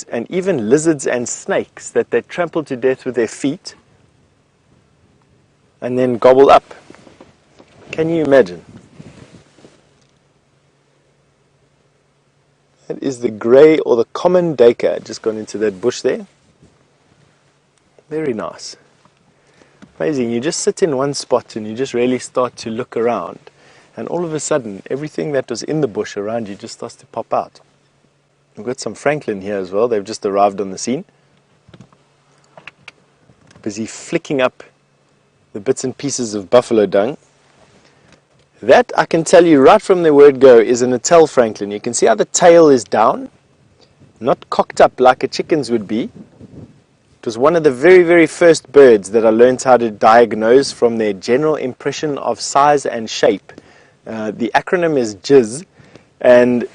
and even lizards and snakes that they trample to death with their feet and then gobble up. Can you imagine? That is the grey or the common duiker. Just gone into that bush there. Very nice. Amazing. You just sit in one spot and you just really start to look around, and all of a sudden everything that was in the bush around you just starts to pop out. We've got some francolin here as well. They've just arrived on the scene. Busy flicking up the bits and pieces of buffalo dung. That, I can tell you right from the word go, is a Natal francolin. You can see how the tail is down, not cocked up like a chicken's would be. It was one of the very, very first birds that I learned how to diagnose from their general impression of size and shape. The acronym is GIZ, and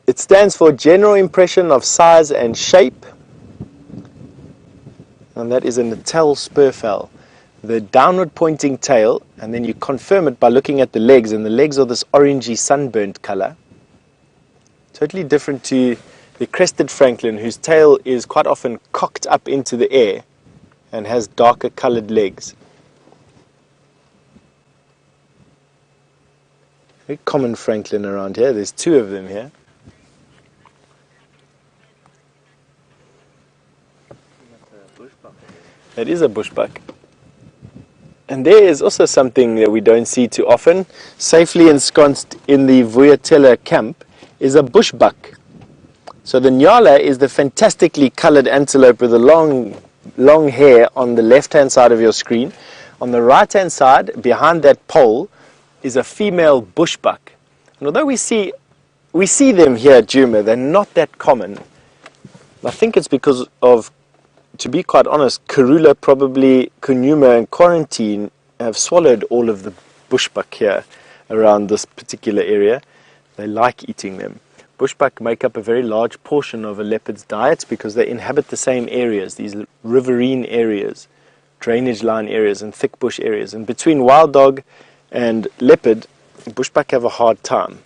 it stands for General Impression of Size and Shape, and that is a Natal spurfowl. The downward pointing tail, and then you confirm it by looking at the legs, and the legs are this orangey sunburnt color. Totally different to the crested francolin, whose tail is quite often cocked up into the air and has darker colored legs. Very common francolin around here. There's two of them here. That is a bushbuck. And there is also something that we don't see too often. Safely ensconced in the Vuyatela camp is a bushbuck. So the nyala is the fantastically colored antelope with the long hair on the left-hand side of your screen. On the right-hand side, behind that pole, is a female bushbuck. And although we see them here at Djuma, they're not that common. I think it's because of, to be quite honest, Karula, probably Nkuhuma and Quarantine have swallowed all of the bushbuck here around this particular area. They like eating them. Bushbuck make up a very large portion of a leopard's diet because they inhabit the same areas, these riverine areas, drainage line areas and thick bush areas. And between wild dog and leopard, bushbuck have a hard time.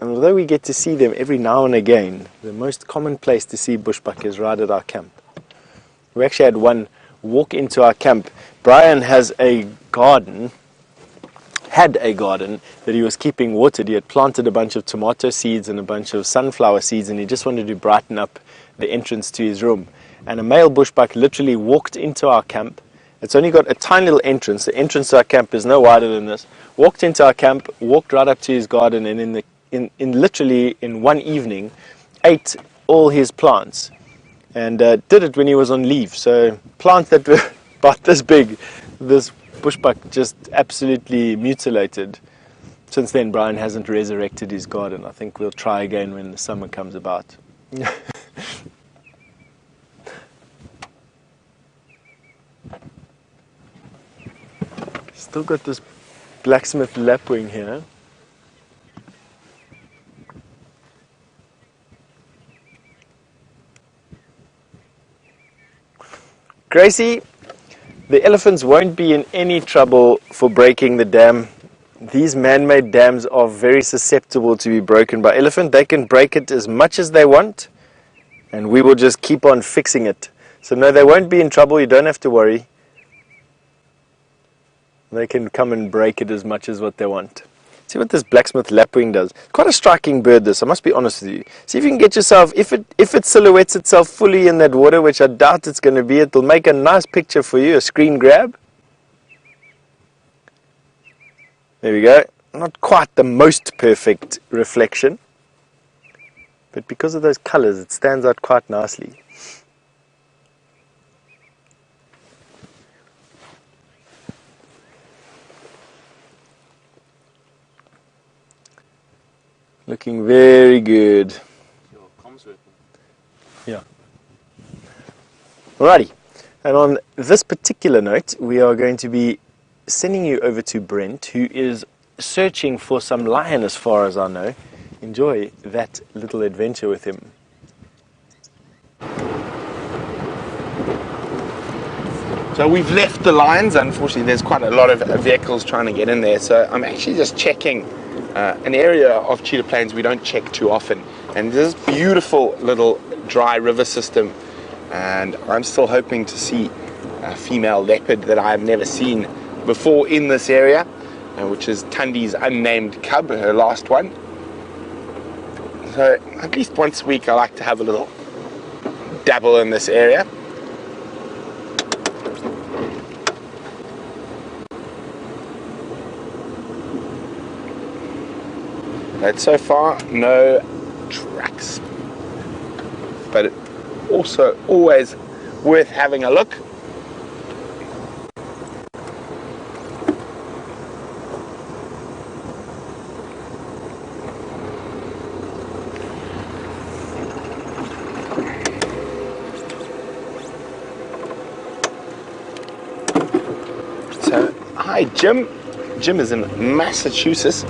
And although we get to see them every now and again, the most common place to see bushbuck is right at our camp. We actually had one walk into our camp. Brian had a garden that he was keeping watered. He had planted a bunch of tomato seeds and a bunch of sunflower seeds, and he just wanted to brighten up the entrance to his room. And a male bushbuck literally walked into our camp. It's only got a tiny little entrance. The entrance to our camp is no wider than this. Walked into our camp, walked right up to his garden, and literally in one evening ate all his plants, and did it when he was on leave. So plants that were about this big, this bushbuck just absolutely mutilated. Since then, Brian hasn't resurrected his garden. I think we'll try again when the summer comes about. Still got this blacksmith lapwing here. Gracie, the elephants won't be in any trouble for breaking the dam. These man-made dams are very susceptible to be broken by elephant. They can break it as much as they want, and we will just keep on fixing it. So no, they won't be in trouble. You don't have to worry. They can come and break it as much as what they want. See what this blacksmith lapwing does. Quite a striking bird, this, I must be honest with you. See if you can get yourself, if it silhouettes itself fully in that water, which I doubt it's going to be, it'll make a nice picture for you, a screen grab. There we go. Not quite the most perfect reflection, but because of those colors, it stands out quite nicely. Looking very good. Your comms working. Yeah. Alrighty. And on this particular note, we are going to be sending you over to Brent, who is searching for some lion as far as I know. Enjoy that little adventure with him. So we've left the lions. Unfortunately, there's quite a lot of vehicles trying to get in there. So I'm actually just checking an area of Cheetah Plains we don't check too often. And this beautiful little dry river system, and I'm still hoping to see a female leopard that I've never seen before in this area, which is Tundi's unnamed cub, her last one. So at least once a week I like to have a little dabble in this area. But so far, no tracks. But it also always worth having a look. So, hi Jim. Jim is in Massachusetts.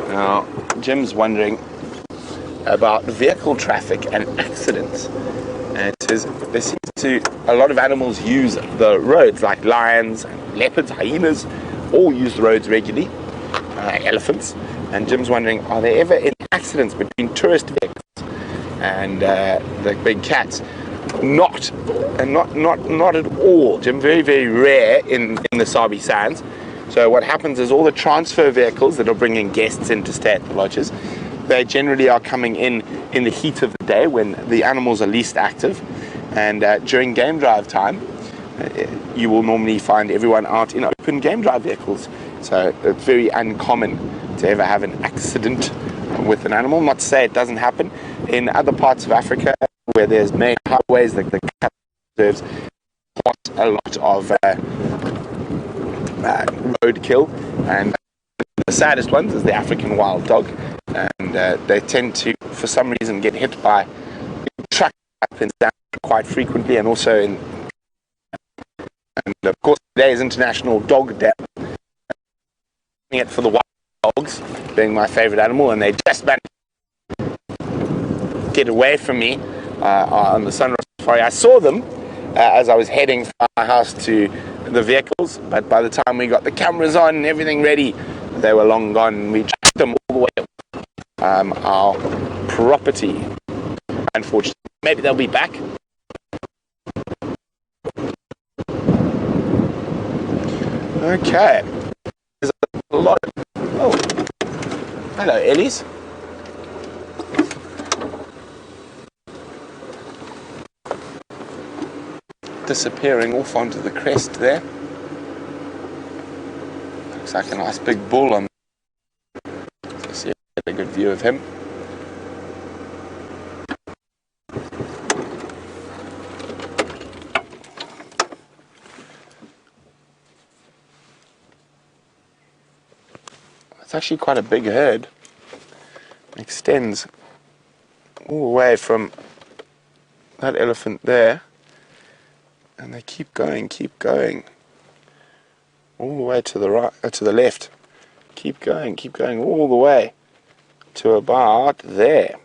Now, Jim's wondering about vehicle traffic and accidents. And it says there seems to a lot of animals use the roads, like lions, leopards, hyenas, all use the roads regularly. Elephants. And Jim's wondering, are there ever any accidents between tourist vehicles and the big cats? Not at all, Jim. Very, very rare in the Sabi Sands. So what happens is all the transfer vehicles that are bringing guests in to stay at the lodges, they generally are coming in the heat of the day when the animals are least active. And during game drive time, you will normally find everyone out in open game drive vehicles. So it's very uncommon to ever have an accident with an animal. Not to say it doesn't happen. In other parts of Africa where there's main highways, like the cat reserves, quite a lot of roadkill, and the saddest ones is the African wild dog, and they tend to, for some reason, get hit by trucks up and down quite frequently, and also and of course today is International Dog Day. It for the wild dogs, being my favorite animal, and they just managed to get away from me on the sunrise safari. I saw them as I was heading from my house to the vehicles, but by the time we got the cameras on and everything ready, they were long gone, and we tracked them all the way up our property. Unfortunately, maybe they'll be back. Okay, there's a lot of, oh, hello Ellies. Disappearing off onto the crest there. Looks like a nice big bull on. Let's see if we get a good view of him. It's actually quite a big herd. It extends all the way from that elephant there. And they keep going, all the way to the right, to the left. Keep going all the way to about there.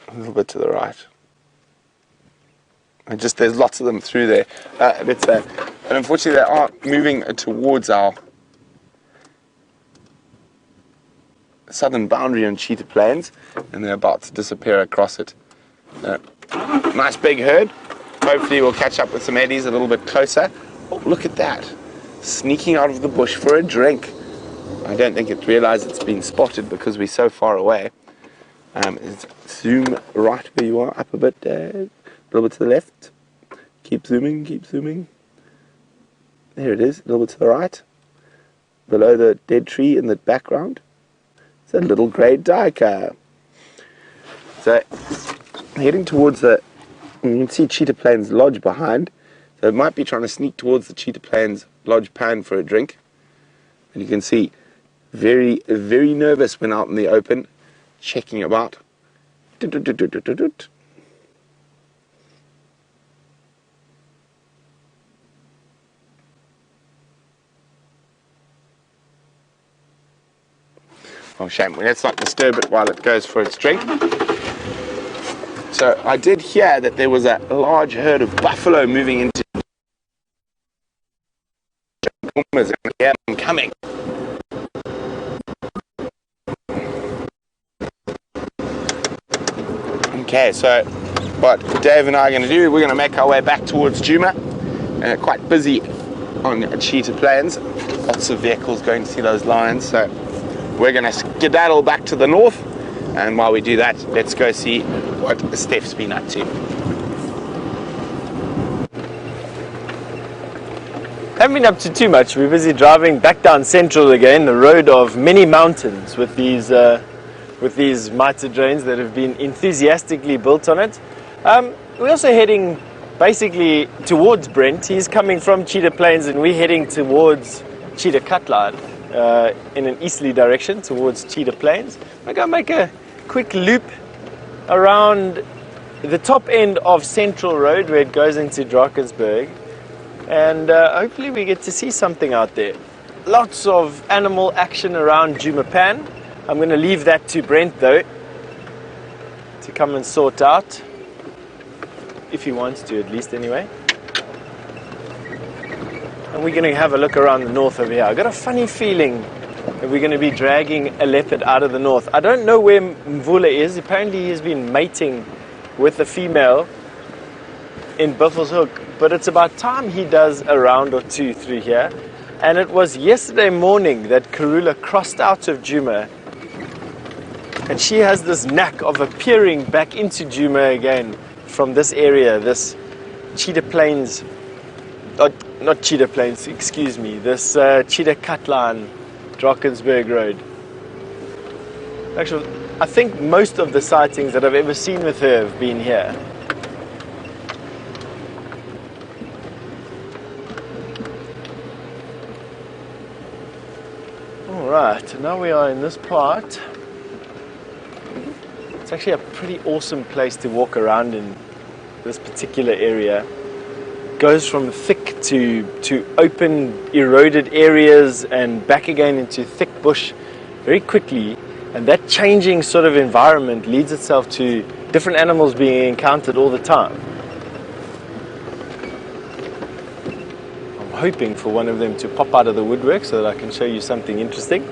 A little bit to the right. And just there's lots of them through there. And unfortunately, they are moving towards our southern boundary on Cheetah Plains, and they're about to disappear across it. Nice big herd. Hopefully we'll catch up with some eddies a little bit closer. Oh, look at that. Sneaking out of the bush for a drink. I don't think it realized it's been spotted because we're so far away. Zoom right where you are, up a bit, a little bit to the left. Keep zooming. There it is, a little bit to the right. Below the dead tree in the background, it's a little grey duiker. So, heading towards you can see Cheetah Plains Lodge behind, so it might be trying to sneak towards the Cheetah Plains Lodge pan for a drink. And you can see, very, very nervous when out in the open, checking about. Oh, shame. Let's not disturb it while it goes for its drink. So I did hear that there was a large herd of buffalo moving into Djuma's going to hear them coming. Okay, so what Dave and I are going to do, we're going to make our way back towards Djuma. Quite busy on Cheetah Plains. Lots of vehicles going to see those lions, so we're going to skedaddle back to the north. And while we do that, let's go see what Steph's been up to. Haven't been up to too much. We're busy driving back down Central again, the road of many mountains with these mitre drains that have been enthusiastically built on it. We're also heading basically towards Brent. He's coming from Cheetah Plains and we're heading towards Cheetah Cutline in an easterly direction towards Cheetah Plains. We're going to make a quick loop around the top end of Central Road where it goes into Drakensberg, and hopefully we get to see something out there. Lots of animal action around Djuma. I'm going to leave that to Brent though to come and sort out, if he wants to at least anyway. And we're going to have a look around the north over here. I've got a funny feeling that we're going to be dragging a leopard out of the north. I don't know where Mvula is. Apparently he's been mating with a female in Buffelshoek, but it's about time he does a round or two through here. And it was yesterday morning that Karula crossed out of Djuma, and she has this knack of appearing back into Djuma again from this area, this Cheetah Plains, not Cheetah Plains, excuse me, this Cheetah Cutline, Drakensberg Road. Actually, I think most of the sightings that I've ever seen with her have been here. Alright, now we are in this part. It's actually a pretty awesome place to walk around in, this particular area. It goes from thick to open, eroded areas and back again into thick bush very quickly. And that changing sort of environment leads itself to different animals being encountered all the time. I'm hoping for one of them to pop out of the woodwork so that I can show you something interesting.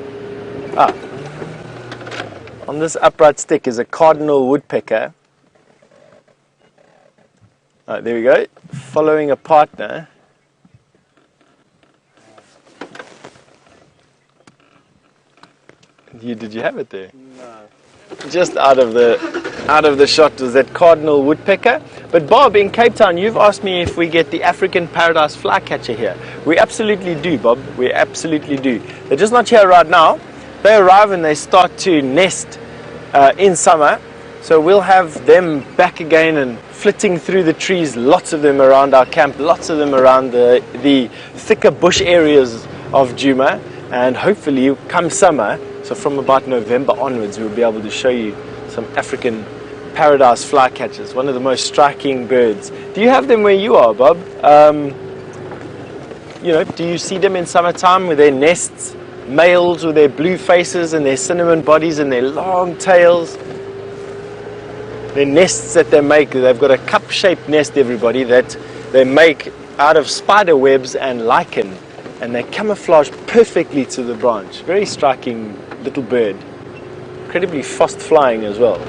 On this upright stick is a cardinal woodpecker. There we go, following a partner. Did you have it there? No. Just out of the shot was that cardinal woodpecker. But Bob, in Cape Town, you've asked me if we get the African paradise flycatcher here. We absolutely do, Bob. We absolutely do. They're just not here right now. They arrive and they start to nest in summer. So we'll have them back again and flitting through the trees, lots of them around our camp, lots of them around the thicker bush areas of Djuma, and hopefully come summer, so from about November onwards, we'll be able to show you some African paradise flycatchers, one of the most striking birds. Do you have them where you are, Bob? Do you see them in summertime with their nests, males with their blue faces and their cinnamon bodies and their long tails? Their nests that they make, they've got a cup-shaped nest, everybody, that they make out of spider webs and lichen, and they camouflage perfectly to the branch. Very striking little bird, incredibly fast flying as well.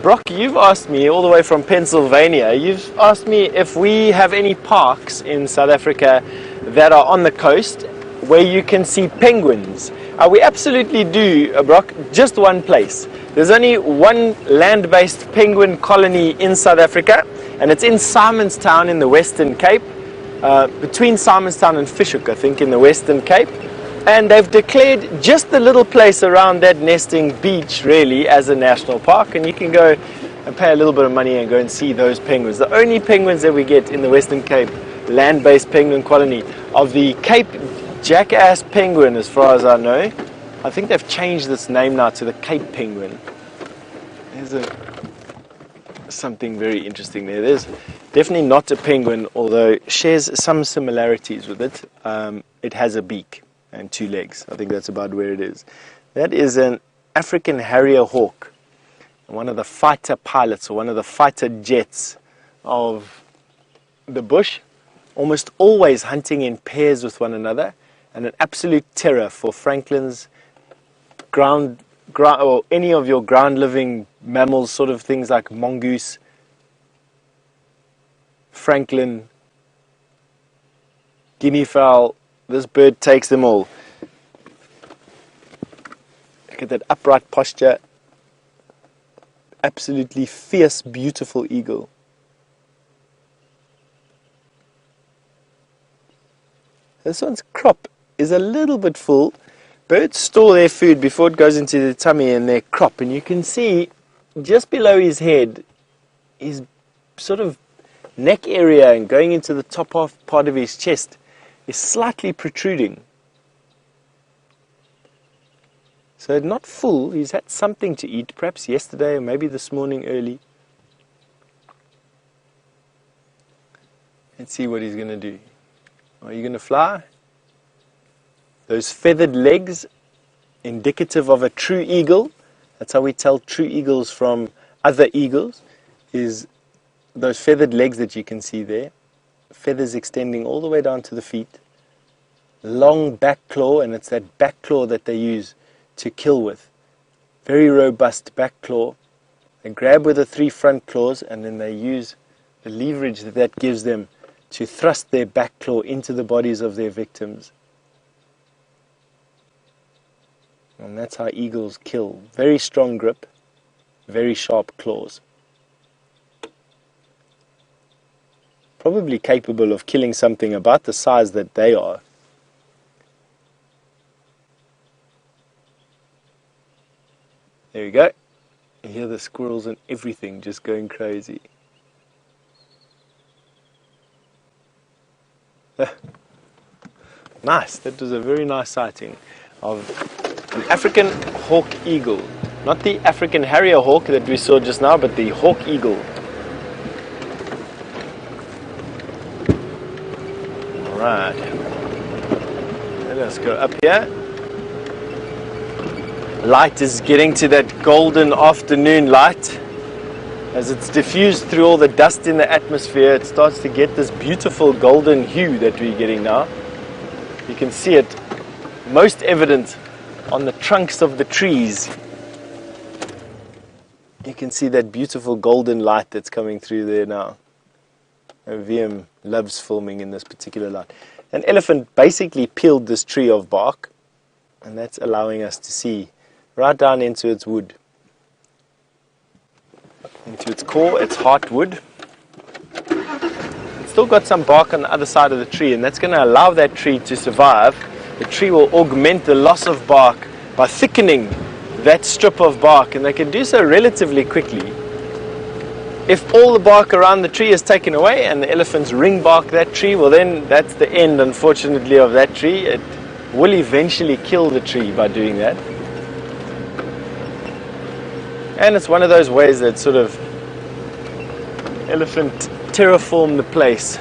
Brock, you've asked me all the way from Pennsylvania, you've asked me if we have any parks in South Africa that are on the coast where you can see penguins. We absolutely do, Brock, just one place. There's only one land-based penguin colony in South Africa, and it's in Simonstown in the Western Cape, between Simonstown and Fish Hoek, I think, in the Western Cape. And they've declared just the little place around that nesting beach really as a national park, and you can go and pay a little bit of money and go and see those penguins. The only penguins that we get in the Western Cape, land-based penguin colony, of the Cape jackass penguin as far as I know. I think they've changed this name now to the Cape penguin. There's something very interesting there. There's definitely not a penguin, although shares some similarities with it. It has a beak. and 2 legs. I think that's about where it is. That is an African harrier hawk, one of the fighter pilots, or one of the fighter jets of the bush, almost always hunting in pairs with one another, and an absolute terror for Franklin's ground or any of your ground-living mammals, sort of things like mongoose, Franklin, guinea fowl. This bird takes them all. Look at that upright posture. Absolutely fierce, beautiful eagle. This one's crop is a little bit full. Birds store their food before it goes into the tummy in their crop, and you can see just below his head, his sort of neck area and going into the top half part of his chest is slightly protruding. So not full, he's had something to eat, perhaps yesterday or maybe this morning early. Let's see what he's going to do. Are you going to fly? Those feathered legs, indicative of a true eagle. That's how we tell true eagles from other eagles, is those feathered legs that you can see there. Feathers extending all the way down to the feet. Long back claw, and it's that back claw that they use to kill with. Very robust back claw. They grab with the 3 front claws, and then they use the leverage that that gives them to thrust their back claw into the bodies of their victims. And that's how eagles kill. Very strong grip, very sharp claws. Probably capable of killing something about the size that they are. There we go. You hear the squirrels and everything just going crazy. Nice. That was a very nice sighting of an African hawk eagle. Not the African harrier hawk that we saw just now, but the hawk eagle. Alright. Let's go up here. Light is getting to that golden afternoon light. As it's diffused through all the dust in the atmosphere, it starts to get this beautiful golden hue that we're getting now. You can see it most evident on the trunks of the trees. You can see that beautiful golden light that's coming through there now. And VM loves filming in this particular light. An elephant basically peeled this tree of bark, and that's allowing us to see right down into its wood. Into its core, its heartwood. It's still got some bark on the other side of the tree, and that's going to allow that tree to survive. The tree will augment the loss of bark by thickening that strip of bark, and they can do so relatively quickly. If all the bark around the tree is taken away and the elephants ring bark that tree, well then that's the end, unfortunately, of that tree. It will eventually kill the tree by doing that. And it's one of those ways that sort of elephant terraform the place.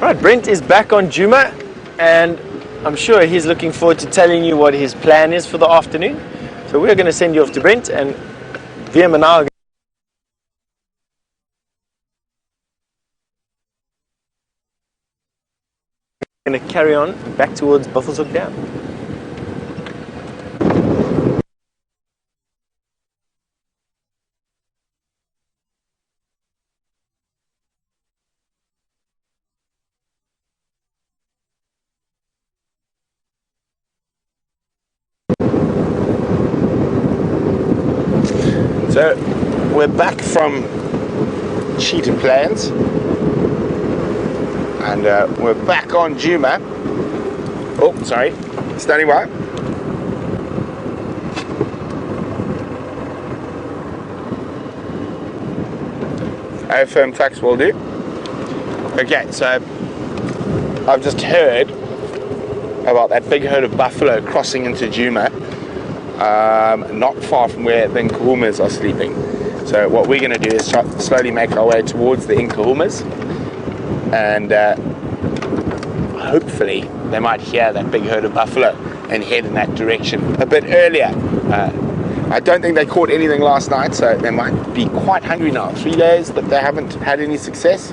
Right, Brent is back on Djuma, and I'm sure he's looking forward to telling you what his plan is for the afternoon. So we're going to send you off to Brent, and VM and I are going to carry on back towards Buffelshoek Dam. So we're back from Cheetah Plains, and we're back on Djuma. Oh, sorry, standing by. A firm tax will do. Okay, so I've just heard about that big herd of buffalo crossing into Djuma. Not far from where the Nkuhumas are sleeping. So what we're going to do is slowly make our way towards the Nkuhumas, and hopefully they might hear that big herd of buffalo and head in that direction a bit earlier. I don't think they caught anything last night, so they might be quite hungry now. 3 days that they haven't had any success.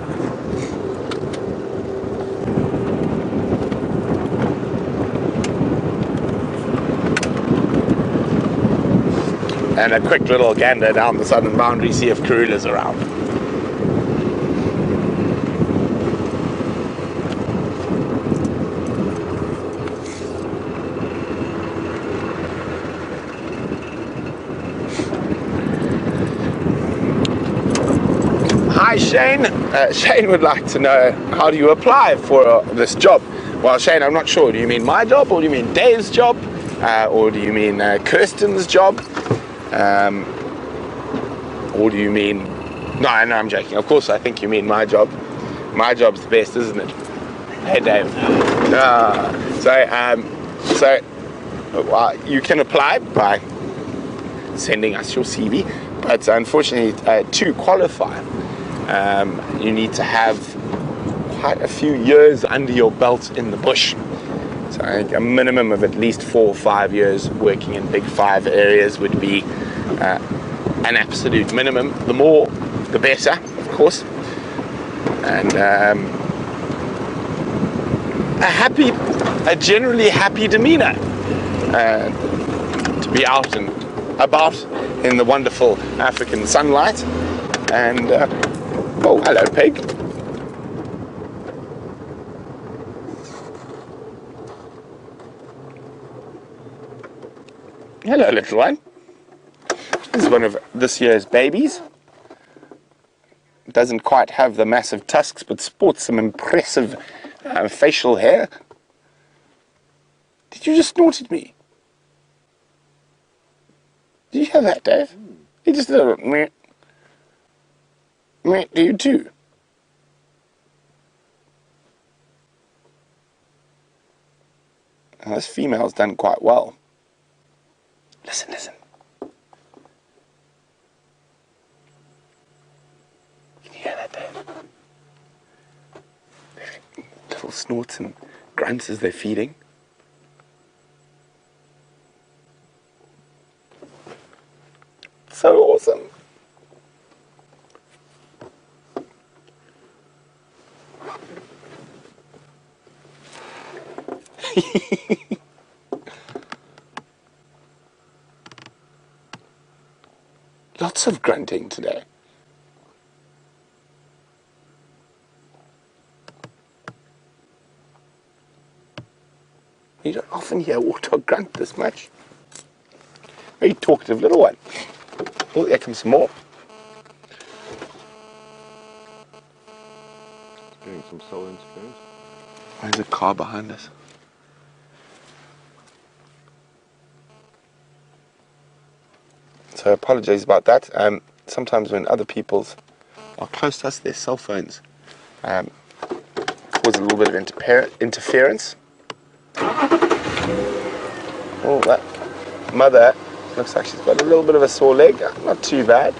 And a quick little gander down the southern boundary, see if Karula's around. Hi Shane. Shane would like to know, how do you apply for this job? Well Shane, I'm not sure. Do you mean my job, or do you mean Dave's job? Or do you mean Kirsten's job? Or do you mean... No, I'm joking. Of course I think you mean my job. My job's the best, isn't it? Hey Dave. So you can apply by sending us your CV, but unfortunately to qualify you need to have quite a few years under your belt in the bush. So I think a minimum of at least 4 or 5 years working in big 5 areas would be an absolute minimum. The more, the better, of course. And a generally happy demeanor to be out and about in the wonderful African sunlight. And oh, hello, pig. Hello, little one. This is one of this year's babies. Doesn't quite have the massive tusks, but sports some impressive facial hair. Did you just snort at me? Did you hear that, Dave? He just did a meh. Meh, do you too? Now, this female's done quite well. Listen, listen. Can you hear that, Dave? Little snorts and grunts as they're feeding. So awesome. Lots of grunting today. You don't often hear a warthog grunt this much. Very talkative little one. Oh, there comes some more. Getting some solar interference. There's a car behind us. So I apologize about that. Sometimes when other people's are close to us, their cell phones cause a little bit of interference. Oh, that mother looks like she's got a little bit of a sore leg. Not too bad.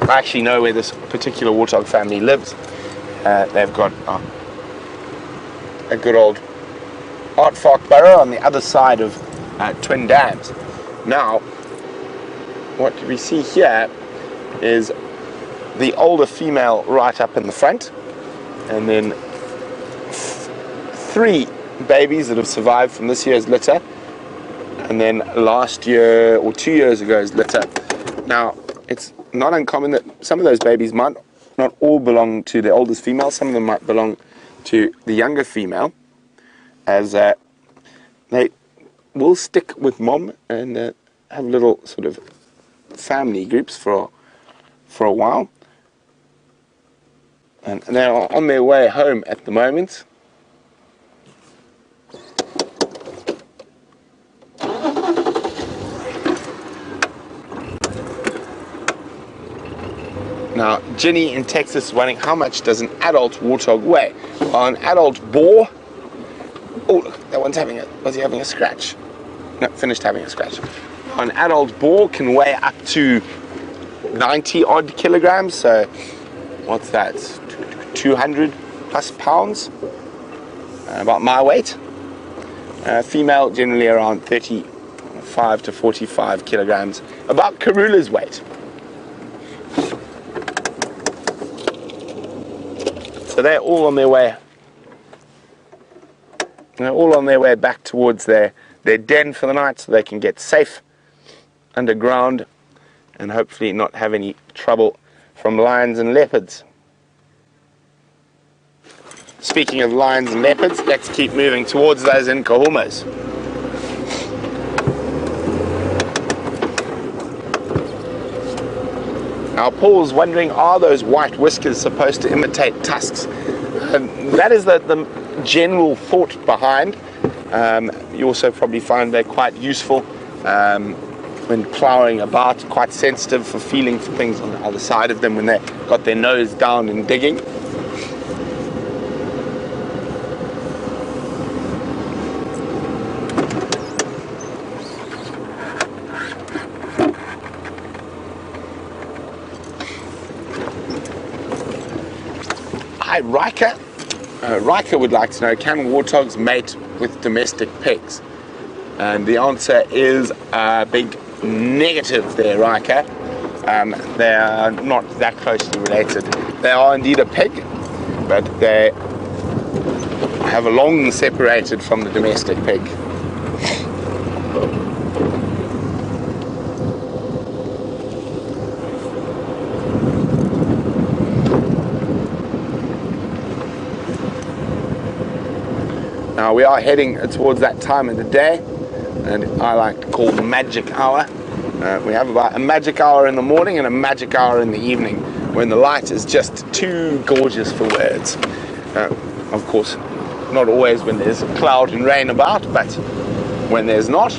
I actually know where this particular warthog family lives. They've got a good old Aardvark burrow on the other side of Twin Dams. Now, what we see here is the older female right up in the front, and then 3 babies that have survived from this year's litter, and then last year or 2 years ago's litter. Now, it's not uncommon that some of those babies might not all belong to the oldest female. Some of them might belong to the younger female, as they will stick with mom and have little sort of family groups for a while. And they're on their way home at the moment. Now, Ginny in Texas is wondering, how much does an adult warthog weigh? Well, an adult boar... Oh, look, that one's having a... Was he having a scratch? No, finished having a scratch. An adult boar can weigh up to 90 odd kilograms, so what's that? 200 plus pounds, about my weight. Female generally around 35 to 45 kilograms, about Karula's weight. So they're all on their way. They're all on their way back towards their den for the night, so they can get safe underground and hopefully not have any trouble from lions and leopards. Speaking of lions and leopards, let's keep moving towards those Nkuhumas. Now Paul's wondering, are those white whiskers supposed to imitate tusks? That is the general thought behind. You also probably find they're quite useful when ploughing about, quite sensitive for feeling for things on the other side of them when they've got their nose down and digging. Hi, Riker. Riker would like to know, can warthogs mate with domestic pigs? And the answer is a big negative there, Riker. They are not that closely related. They are indeed a pig, but they have long separated from the domestic pig. Now we are heading towards that time of the day, and I like to call the magic hour. We have about a magic hour in the morning and a magic hour in the evening, when the light is just too gorgeous for words. Of course, not always when there's cloud and rain about, but when there's not,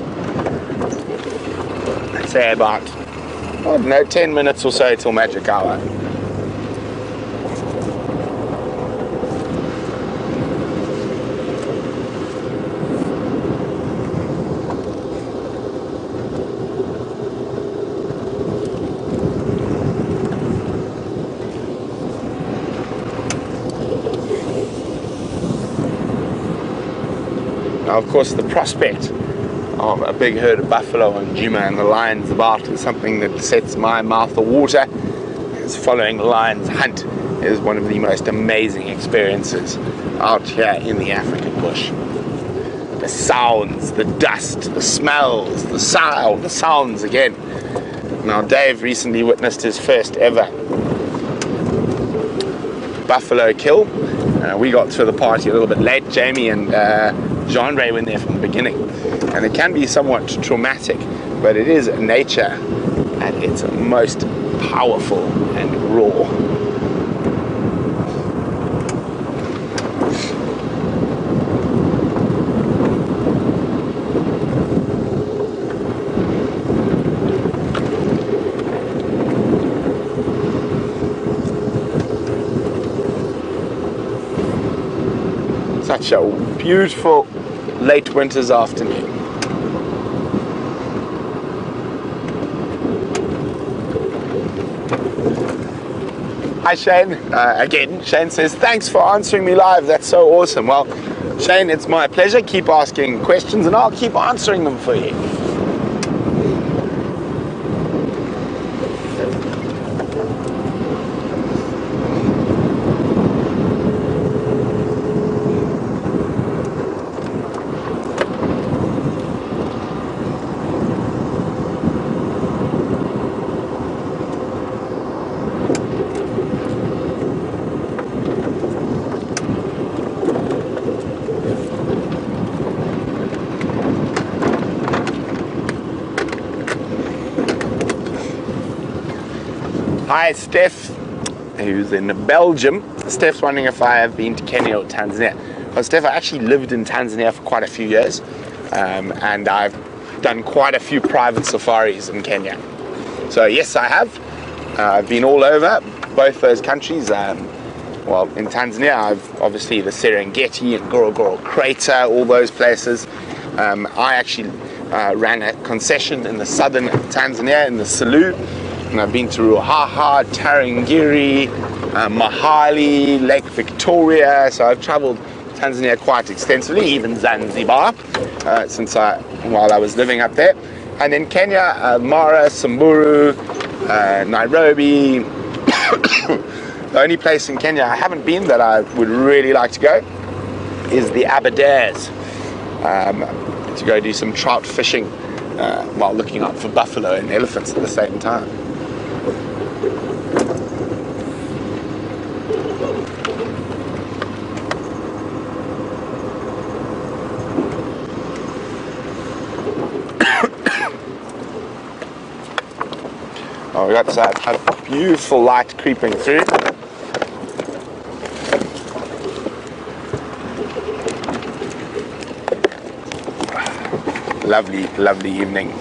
I'd say about, I don't know, 10 minutes or so till magic hour. Now, of course, the prospect of a big herd of buffalo and Djuma and the lions about is something that sets my mouth awater. As following the lions hunt is one of the most amazing experiences out here in the African bush. The sounds, the dust, the smells, the sounds again. Now, Dave recently witnessed his first ever buffalo kill. We got to the party a little bit late. Jamie and Jean-Ray went there from the beginning, and it can be somewhat traumatic, but it is nature at its most powerful and raw. Such a beautiful late winter's afternoon. Hi Shane, again, Shane says, thanks for answering me live, that's so awesome. Well, Shane, it's my pleasure. Keep asking questions and I'll keep answering them for you. Hi Steph, who's in Belgium. Steph's wondering if I have been to Kenya or Tanzania. Well, Steph, I actually lived in Tanzania for quite a few years, and I've done quite a few private safaris in Kenya. So yes, I have. I've been all over both those countries. Well, in Tanzania, I've obviously the Serengeti and Ngorongoro Crater, all those places. I actually ran a concession in the southern Tanzania, in the Selous. And I've been to Ruaha, Tarangire, Mahali, Lake Victoria. So I've traveled Tanzania quite extensively, even Zanzibar, while I was living up there. And then Kenya, Mara, Samburu, Nairobi. The only place in Kenya I haven't been that I would really like to go is the Aberdares, to go do some trout fishing while looking out for buffalo and elephants at the same time. Oh, we got that beautiful light creeping through. Lovely, lovely evening.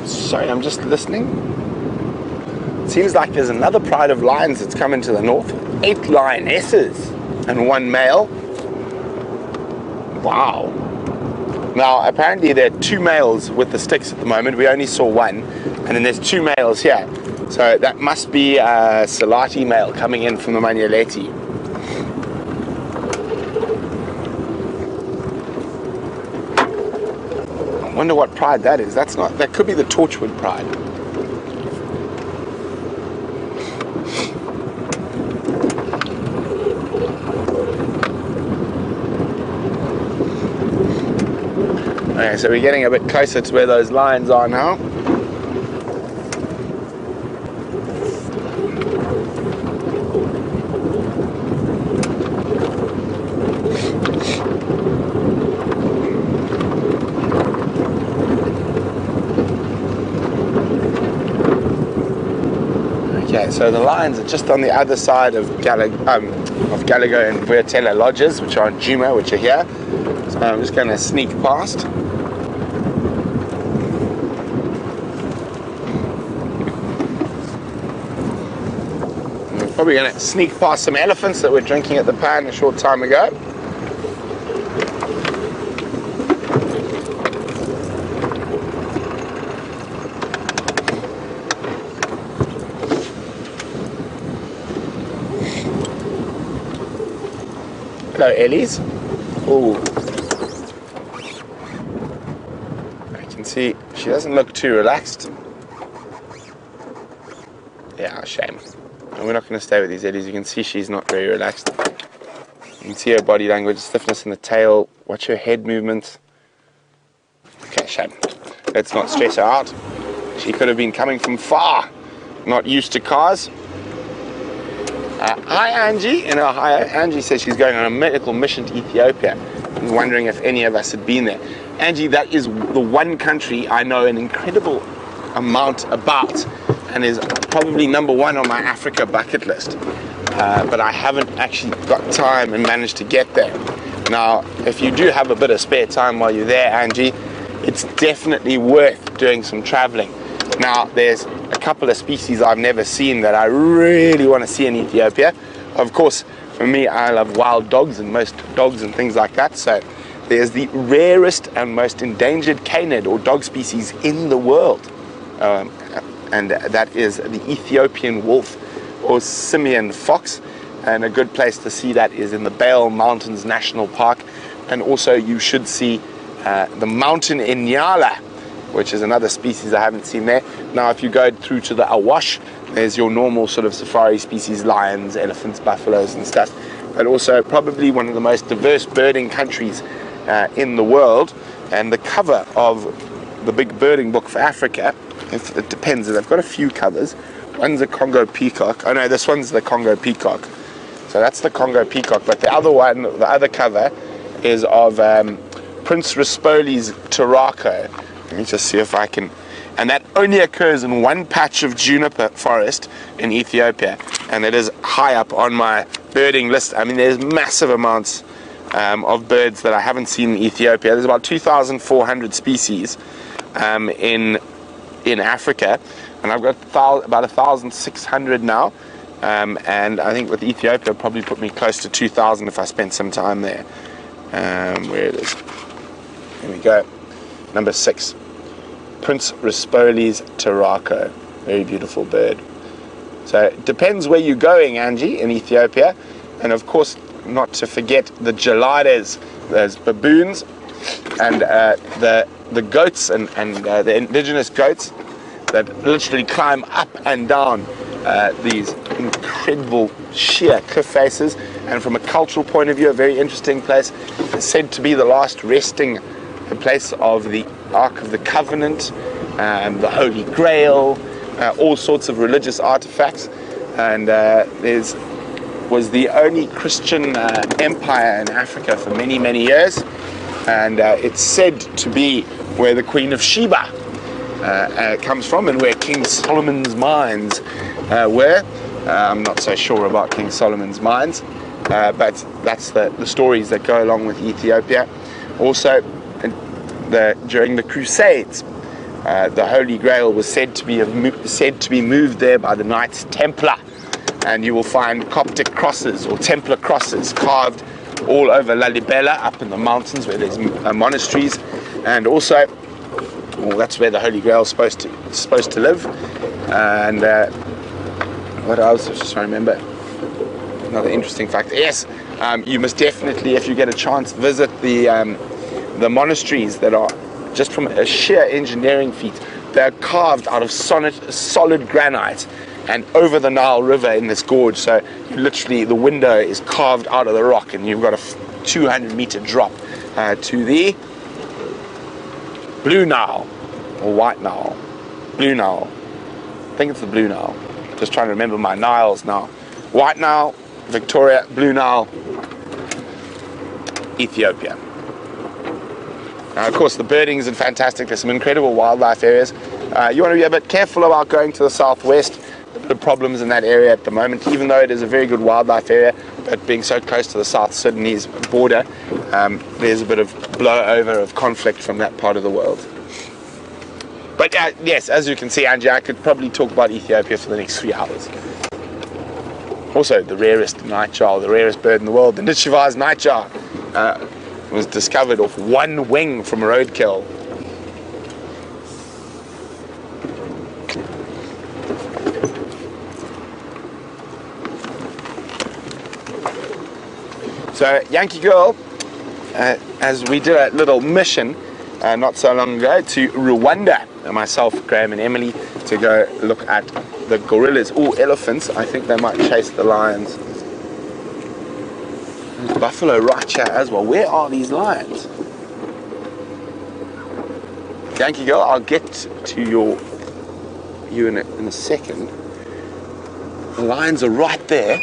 Sorry, I'm just listening. It seems like there's another pride of lions that's come into the north. 8 lionesses and 1 male. Wow. Now, apparently there are 2 males with the sticks at the moment. We only saw 1. And then there's 2 males here. So that must be a Salati male coming in from the Manyeleti. I wonder what pride that is. That could be the Torchwood pride. Okay, so we're getting a bit closer to where those lions are now. Okay, so the lions are just on the other side of Gallagher and Vuyatela lodges, which are in Djuma, which are here. So I'm just going to sneak past. We're probably going to sneak past some elephants that were drinking at the pan a short time ago. Hello, Ellies. Oh, I can see she doesn't look too relaxed. Yeah, shame. And we're not going to stay with these Ellies. You can see she's not very relaxed. You can see her body language, stiffness in the tail. Watch her head movement. Okay, shame. Let's not stress her out. She could have been coming from far, not used to cars. Hi Angie, Angie says she's going on a medical mission to Ethiopia. I was wondering if any of us had been there. Angie, that is the one country I know an incredible amount about and is probably #1 on my Africa bucket list. But I haven't actually got time and managed to get there. Now, if you do have a bit of spare time while you're there, Angie, it's definitely worth doing some traveling. Now, there's a couple of species I've never seen that I really want to see in Ethiopia. Of course, for me, I love wild dogs and most dogs and things like that. So there's the rarest and most endangered canid or dog species in the world. And that is the Ethiopian wolf or simian fox. And a good place to see that is in the Bale Mountains National Park. And also you should see the mountain Inyala, which is another species I haven't seen there. Now, if you go through to the Awash, there's your normal sort of safari species, lions, elephants, buffaloes and stuff. But also probably one of the most diverse birding countries in the world. And the cover of the big birding book for Africa, if it depends, they've got a few covers. One's a Congo peacock. Oh no, this one's the Congo peacock. So that's the Congo peacock. But the other one, the other cover is of Prince Rispoli's Turaco. Let me just see if I can And that only occurs in one patch of juniper forest in Ethiopia, and it is high up on my birding list. I mean, there's massive amounts of birds that I haven't seen in Ethiopia. There's about 2,400 species in Africa, and I've got about 1,600 now. And I think with Ethiopia, it'll probably put me close to 2,000 if I spend some time there. Where it is. Here we go. Number 6. Prince Rispoli's Tarako. Very beautiful bird. So it depends where you're going, Angie, in Ethiopia. And of course, not to forget the geladas. There's baboons and the goats and the indigenous goats that literally climb up and down these incredible sheer cliff faces. And from a cultural point of view, a very interesting place. It's said to be the last resting place of the Ark of the Covenant, the Holy Grail, all sorts of religious artifacts. And was the only Christian empire in Africa for many, many years. And it's said to be where the Queen of Sheba comes from, and where King Solomon's mines were. I'm not so sure about King Solomon's mines, but that's the stories that go along with Ethiopia. Also, during the Crusades, the Holy Grail was said to be moved there by the Knights Templar, and you will find Coptic crosses or Templar crosses carved all over Lalibela, up in the mountains where there's monasteries, and also, well, that's where the Holy Grail is supposed to live. And what else? I was just trying to remember. Another interesting fact. Yes, you must definitely, if you get a chance, visit the monasteries that are just from a sheer engineering feat. They're carved out of solid granite and over the Nile River in this gorge. So you literally, the window is carved out of the rock, and you've got a 200-meter drop to the Blue Nile or White Nile. Blue Nile. I think it's the Blue Nile. Just trying to remember my Niles now. White Nile, Victoria, Blue Nile, Ethiopia. Now, of course, the birding is fantastic. There's some incredible wildlife areas. You want to be a bit careful about going to the southwest. A bit of problems in that area at the moment, even though it is a very good wildlife area, but being so close to the South Sudanese border, there's a bit of blowover of conflict from that part of the world. But yes, as you can see, Angie, I could probably talk about Ethiopia for the next 3 hours. Also, the rarest nightjar, the rarest bird in the world, the Nitshiva's nightjar, was discovered off one wing from a roadkill. So, Yankee Girl, as we did a little mission not so long ago to Rwanda, myself, Graham and Emily, to go look at the gorillas or elephants. I think they might chase the lions. There's buffalo right here as well. Where are these lions? Yankee Girl, I'll get to you in a second. The lions are right there.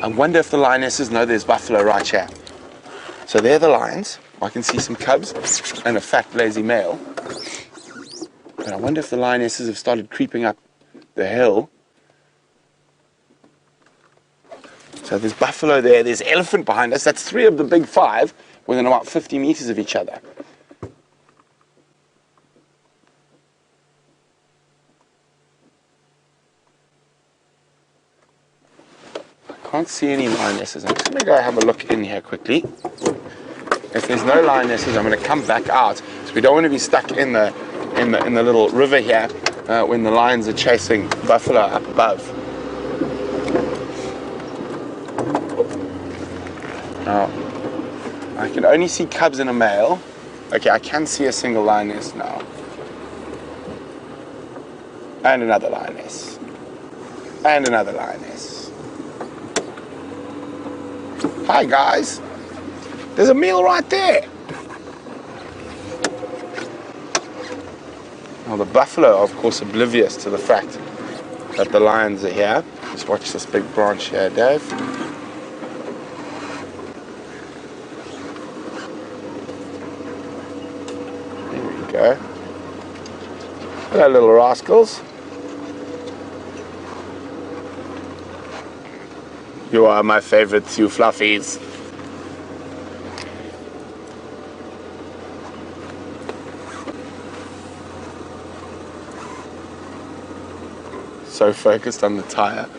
I wonder if the lionesses know there's buffalo right here. So they're the lions. I can see some cubs and a fat lazy male. But I wonder if the lionesses have started creeping up the hill. So there's buffalo there, there's elephant behind us. That's 3 of the big 5 within about 50 meters of each other. I can't see any lionesses. I'm just going to go have a look in here quickly. If there's no lionesses, I'm going to come back out. So we don't want to be stuck in the little river here when the lions are chasing buffalo up above. Now, I can only see cubs and a male. Okay, I can see a single lioness now. And another lioness. And another lioness. Hi guys. There's a meal right there. Now the buffalo are of course oblivious to the fact that the lions are here. Just watch this big branch here, Dave. There we go. Hello, little rascals. You are my favorites, you fluffies. So focused on the tire.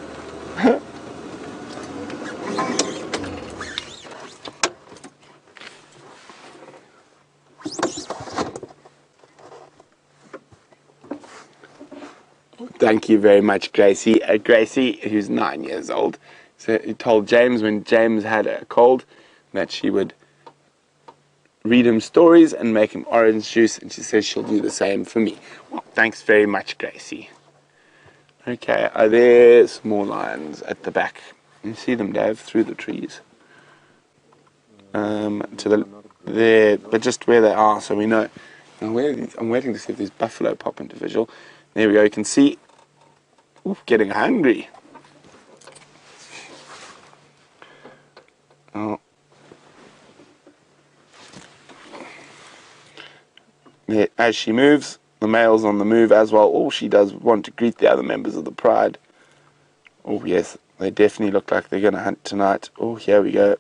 Thank you very much, Gracie. Gracie, who's 9 years old, so he told James when James had a cold that she would read him stories and make him orange juice, and she says she'll do the same for me. Well, thanks very much, Gracie. Okay, are there small lions at the back? You see them, Dave, through the trees. To the there, but just where they are, so we know. I'm waiting to see if these buffalo pop into visual. There we go. You can see. Ooh, getting hungry. Oh. Yeah, as she moves, the male's on the move as well. Oh, she does want to greet the other members of the pride. Oh, yes, they definitely look like they're going to hunt tonight. Oh, here we go.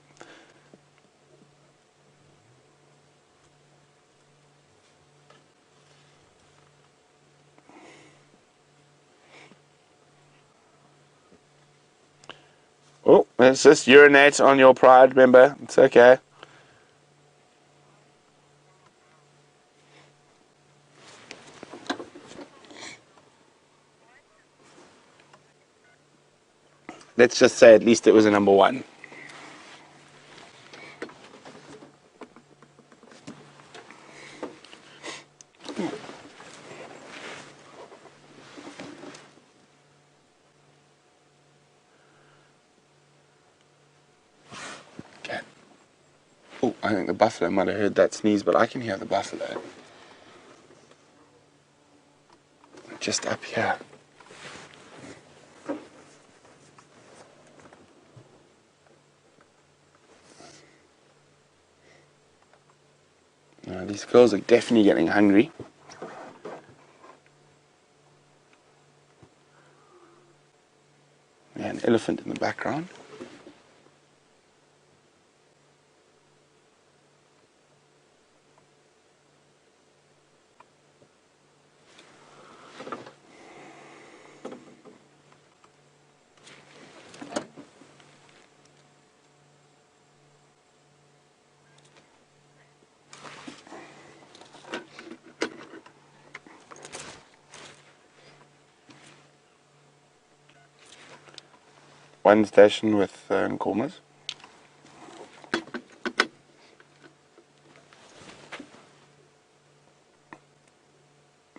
Oh, let's just urinate on your pride member. It's okay. Let's just say at least it was a number one. Okay. Oh, I think the buffalo might have heard that sneeze, but I can hear the buffalo. Just up here. These girls are definitely getting hungry. Yeah, an elephant in the background. One station with Nkuhumas.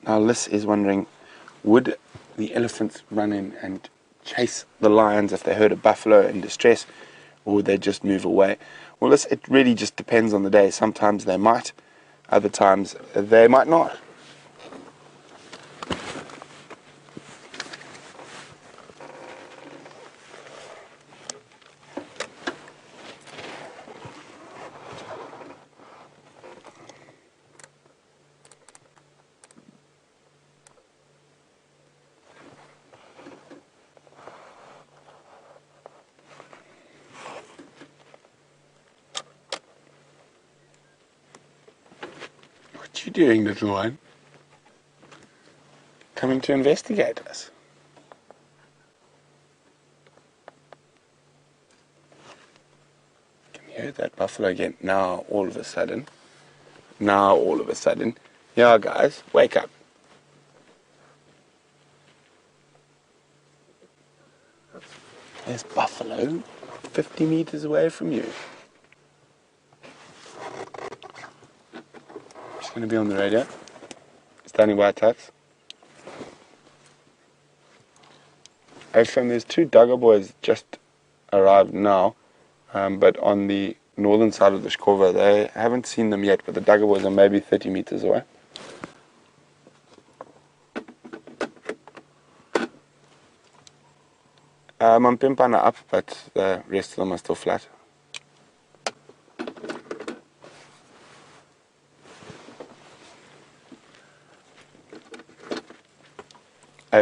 Now Liz is wondering, would the elephants run in and chase the lions if they heard a buffalo in distress, or would they just move away? Well, Liz, it really just depends on the day. Sometimes they might, other times they might not. What you doing, little one? Coming to investigate us. Can you hear that buffalo again? Now all of a sudden. Yeah, guys, wake up. There's buffalo 50 meters away from you. Just going to be on the radio. Standing by attacks. There's two Duggar boys just arrived now, but on the northern side of the Shkova. They haven't seen them yet, but the Duggar boys are maybe 30 meters away. I'm Pimpana up, but the rest of them are still flat.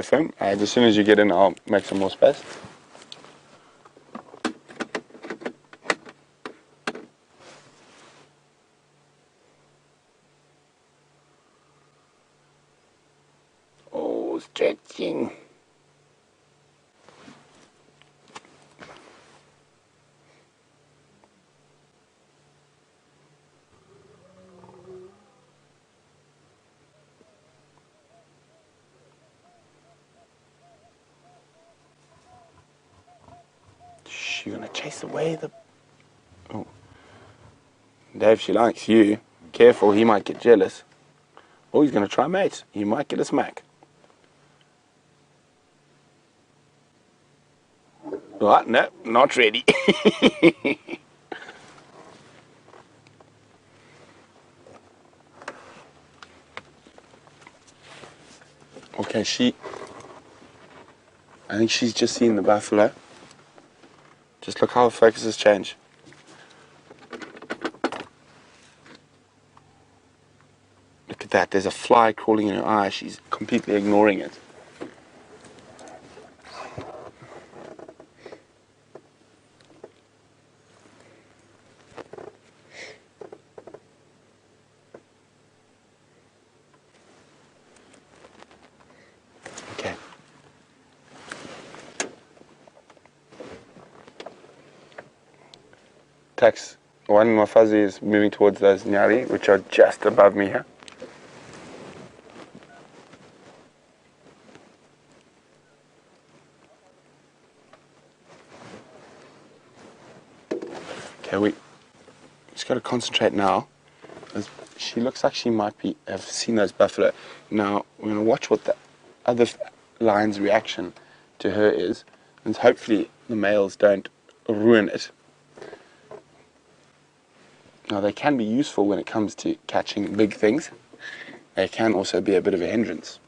stay firm. And as soon as you get in, I'll make some more space. Oh, stretching. You're gonna chase away the... Oh. Dave, she likes you. Careful, he might get jealous. Oh, he's gonna try mate. He might get a smack. Right, no, not ready. Okay, I think she's just seen the buffalo. Just look how the focus has changed. Look at that, there's a fly crawling in her eye. She's completely ignoring it. Okay. Tax. One of my fuzzy is moving towards those nyari, which are just above me here. Okay, we just got to concentrate now. She looks like she might have seen those buffalo. Now we're going to watch what the other lion's reaction to her is, and hopefully the males don't ruin it. Now they can be useful when it comes to catching big things. They can also be a bit of a hindrance.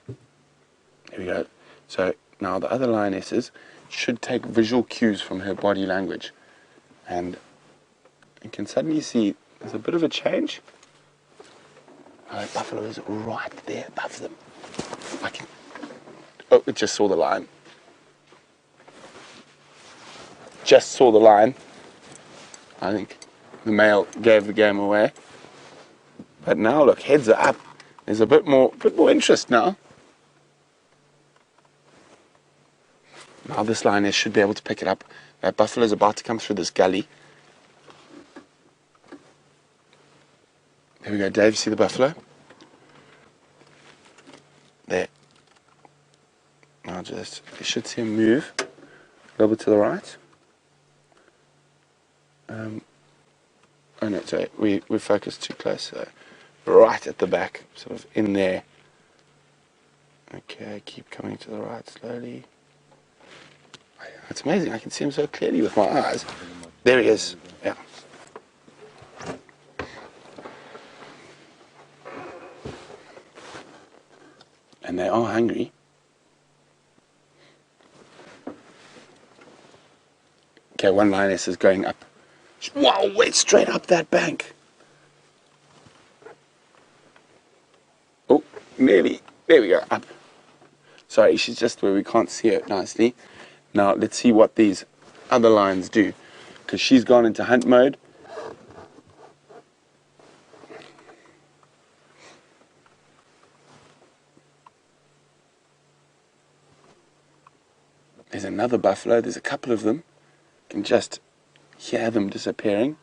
There we go. So now the other lionesses should take visual cues from her body language. And you can suddenly see there's a bit of a change. Now that buffalo is right there above them. Oh, it just saw the lion. Just saw the lion. I think the male gave the game away. But now look, heads are up. There's a bit more interest now. Now this lioness should be able to pick it up. That buffalo is about to come through this gully. There we go, Dave, you see the buffalo? There. Now you should see him move a little bit to the right. Oh no, sorry, we focused too close. So right at the back, sort of in there. Okay, keep coming to the right slowly. It's amazing, I can see him so clearly with my eyes. There he is, yeah. And they are hungry. Okay, one lioness is going up. Wow, wait, straight up that bank. Oh, nearly. There we go, up. Sorry, she's just where we can't see her nicely. Now, let's see what these other lions do. Because she's gone into hunt mode. There's another buffalo. There's a couple of them. You can just hear them disappearing.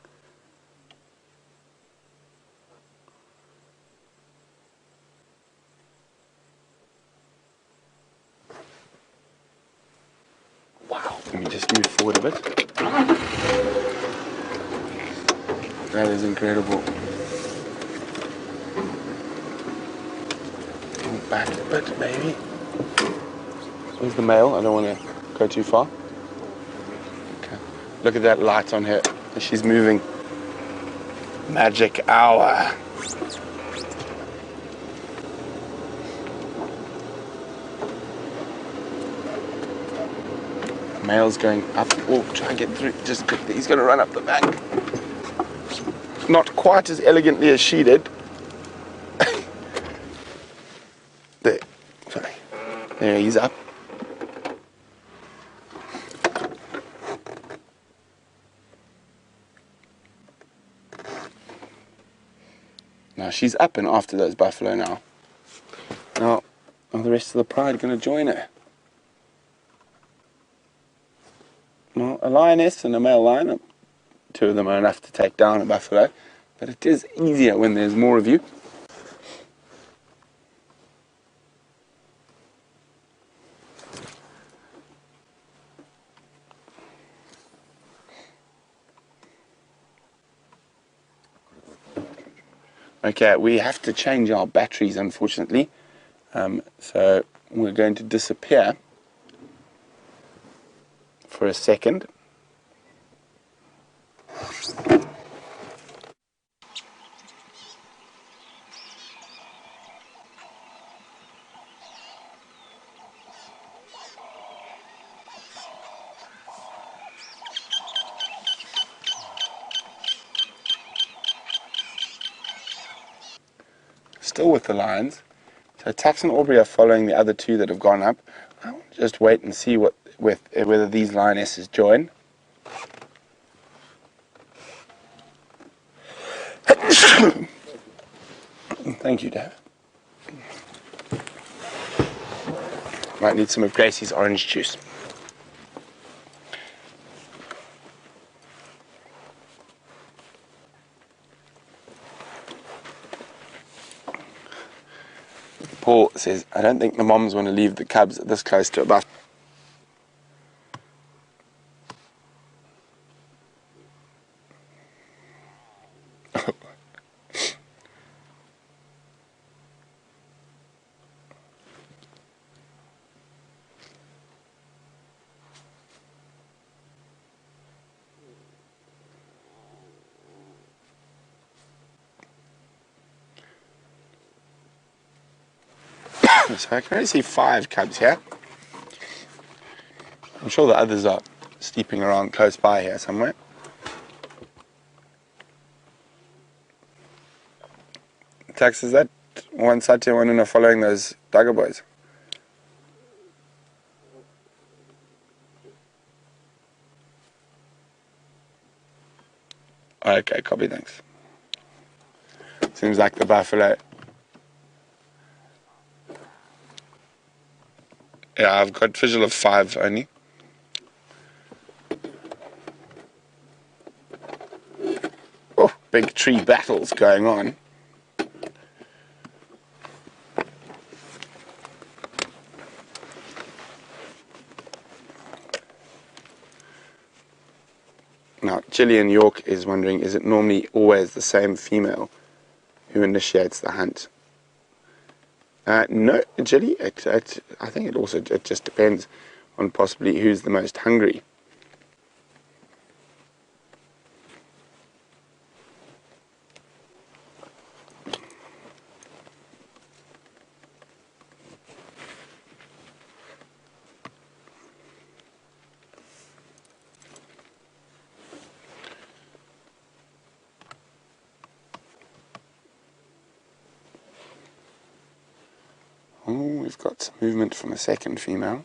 Wow. Let me just move forward a bit. That is incredible. Back a bit, maybe. Where's the male? I don't want to go too far. Okay. Look at that light on her. She's moving. Magic hour. Male's going up. Oh, try and get through. Just quickly. He's going to run up the bank. Not quite as elegantly as she did. There. Sorry. There, he's up. Now she's up and after those buffalo now. Now, are the rest of the pride going to join her? Well, a lioness and a male lion, two of them are enough to take down a buffalo, but it is easier when there's more of you. Okay, we have to change our batteries, unfortunately. So we're going to disappear for a second. Still with the lions. So Tax and Aubrey are following the other two that have gone up. I'll just wait and see whether these lionesses join. Thank you, Dave. Might need some of Gracie's orange juice. Paul says, I don't think the moms want to leave the cubs this close to a buff. So I can only see 5 cubs here. I'm sure the others are sleeping around close by here somewhere. Tax, is that one Satya one are following those Dagger boys? Okay, copy, thanks. Seems like the buffalo. Yeah, I've got visual of 5 only. Oh, big tree battles going on. Now, Gillian York is wondering, is it normally always the same female who initiates the hunt? No, Gilly, I think it just depends on possibly who's the most hungry. Oh, we've got some movement from a second female.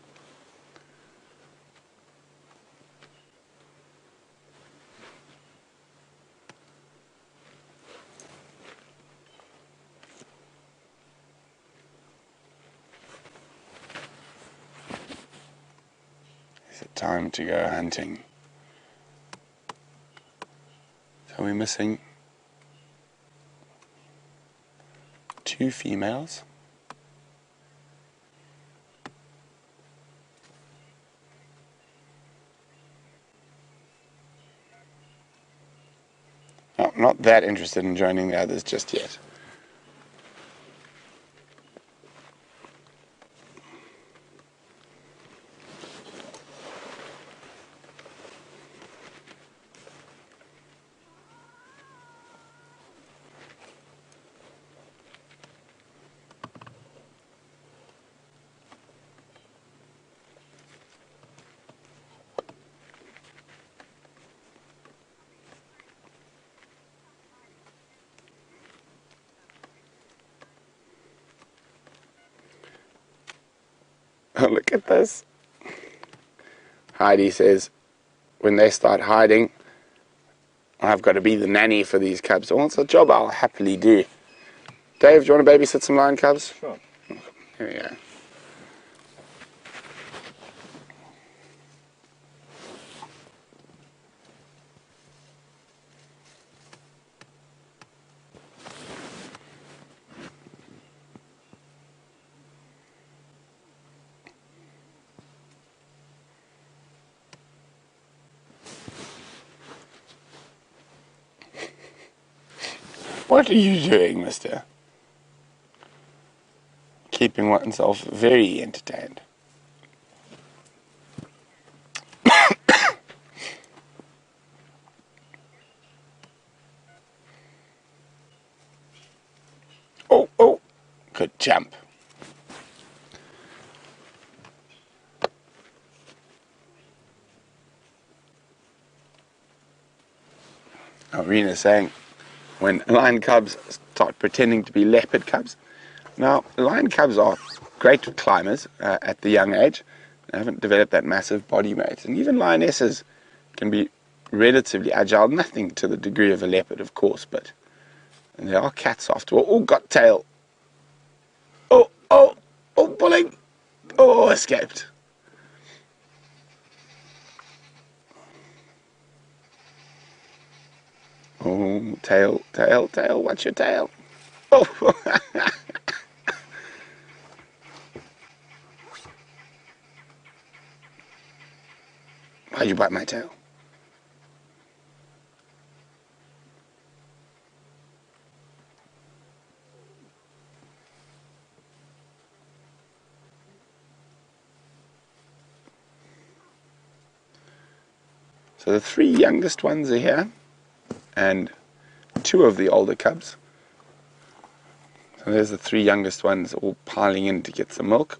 Is it time to go hunting? So we're missing 2 females. No, not that interested in joining the others just yet. Oh, look at this. Heidi says, when they start hiding, I've got to be the nanny for these cubs. Well, it's a job I'll happily do. Dave, do you want to babysit some lion cubs? Sure. Here we go. What are you doing, mister? Keeping oneself very entertained. Oh, oh, good jump. Arena's saying, when lion cubs start pretending to be leopard cubs. Now, lion cubs are great climbers at the young age. They haven't developed that massive body weight. And even lionesses can be relatively agile. Nothing to the degree of a leopard, of course, but they are cats after all. Oh, got tail. Oh, oh, oh, pulling. Oh, escaped. Oh, tail, tail, tail. Watch your tail. Oh. Why'd you bite my tail? So the 3 youngest ones are here, and 2 of the older cubs. So there's the 3 youngest ones all piling in to get some milk.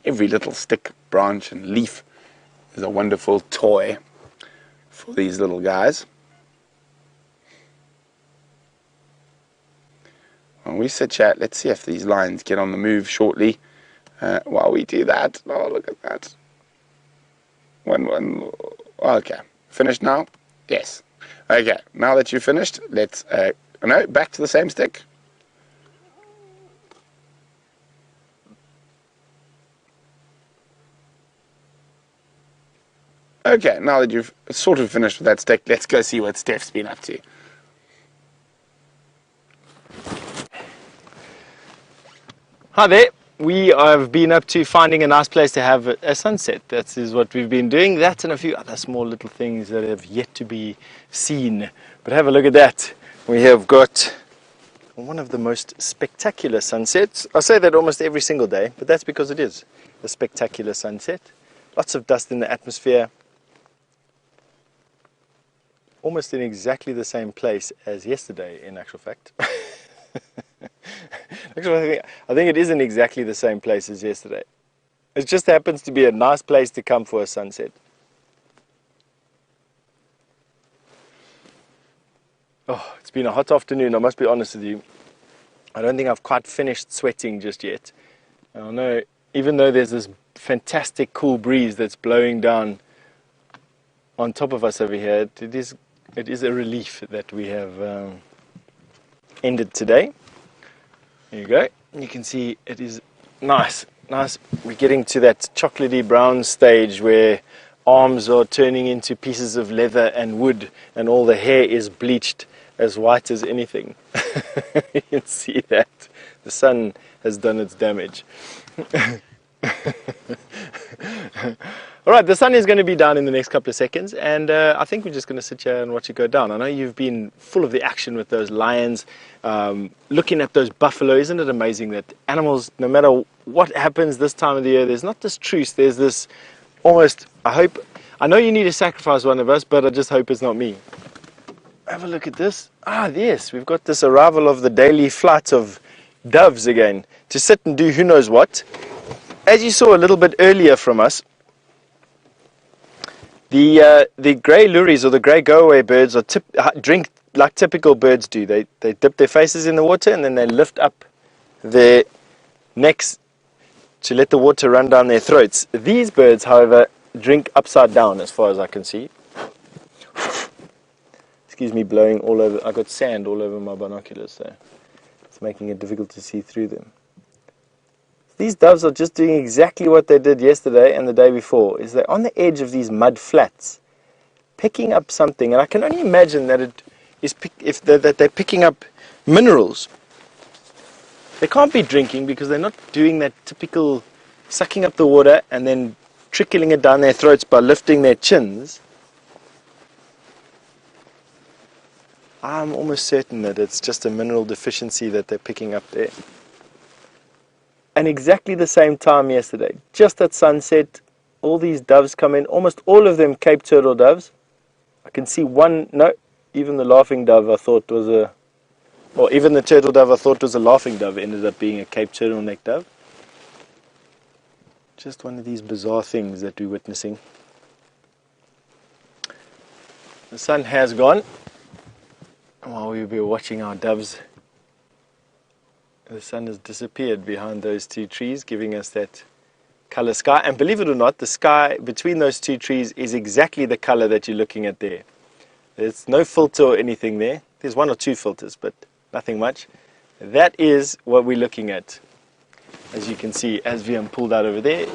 Every little stick, branch and leaf is a wonderful toy for these little guys. When we sit chat, let's see if these lions get on the move shortly. While we do that, oh, look at that. One. Okay, finished now? Yes. Okay, now that you've finished, let's, no, back to the same stick. Okay, now that you've sort of finished with that stick, let's go see what Steph's been up to. Hi there. We have been up to finding a nice place to have a sunset. That is what we've been doing. That and a few other small little things that have yet to be seen. But have a look at that. We have got one of the most spectacular sunsets. I say that almost every single day, but that's because it is a spectacular sunset. Lots of dust in the atmosphere. Almost in exactly the same place as yesterday, in actual fact. Actually, I think it is in exactly the same place as yesterday. It just happens to be a nice place to come for a sunset. Oh, it's been a hot afternoon, I must be honest with you. I don't think I've quite finished sweating just yet. I know, even though there's this fantastic cool breeze that's blowing down on top of us over here, it is a relief that we have ended today. There you go. You can see it is nice. We're getting to that chocolatey brown stage where arms are turning into pieces of leather and wood, and all the hair is bleached as white as anything. You can see that the sun has done its damage. All right, the sun is going to be down in the next couple of seconds, and I think we're just going to sit here and watch it go down. I know you've been full of the action with those lions, looking at those buffalo. Isn't it amazing that animals, no matter what happens this time of the year, there's not this truce, there's this almost, I know you need to sacrifice one of us, but I just hope it's not me. have a look at this. Ah, yes, we've got this arrival of the daily flight of doves again to sit and do who knows what. As you saw a little bit earlier from us, the grey lories or the grey go-away birds drink like typical birds do. They dip their faces in the water and then they lift up their necks to let the water run down their throats. These birds, however, drink upside down as far as I can see. Excuse me blowing all over. I got sand all over my binoculars, so it's making it difficult to see through them. These doves are just doing exactly what they did yesterday and the day before. Is they're on the edge of these mud flats, picking up something, and I can only imagine that it is that they're picking up minerals. They can't be drinking because they're not doing that typical sucking up the water and then trickling it down their throats by lifting their chins. I'm almost certain that it's just a mineral deficiency that they're picking up there. And exactly the same time yesterday, just at sunset, all these doves come in, almost all of them Cape turtle doves. I can see one, no, even the laughing dove I thought was even the turtle dove I thought was a laughing dove ended up being a Cape turtleneck dove. Just one of these bizarre things that we're witnessing. The sun has gone. While we were watching our doves, the sun has disappeared behind those two trees, giving us that color sky. And believe it or not, the sky between those two trees is exactly the color that you're looking at there. There's no filter or anything there. There's one or two filters, but nothing much. That is what we're looking at. As you can see, as VM pulled out over there,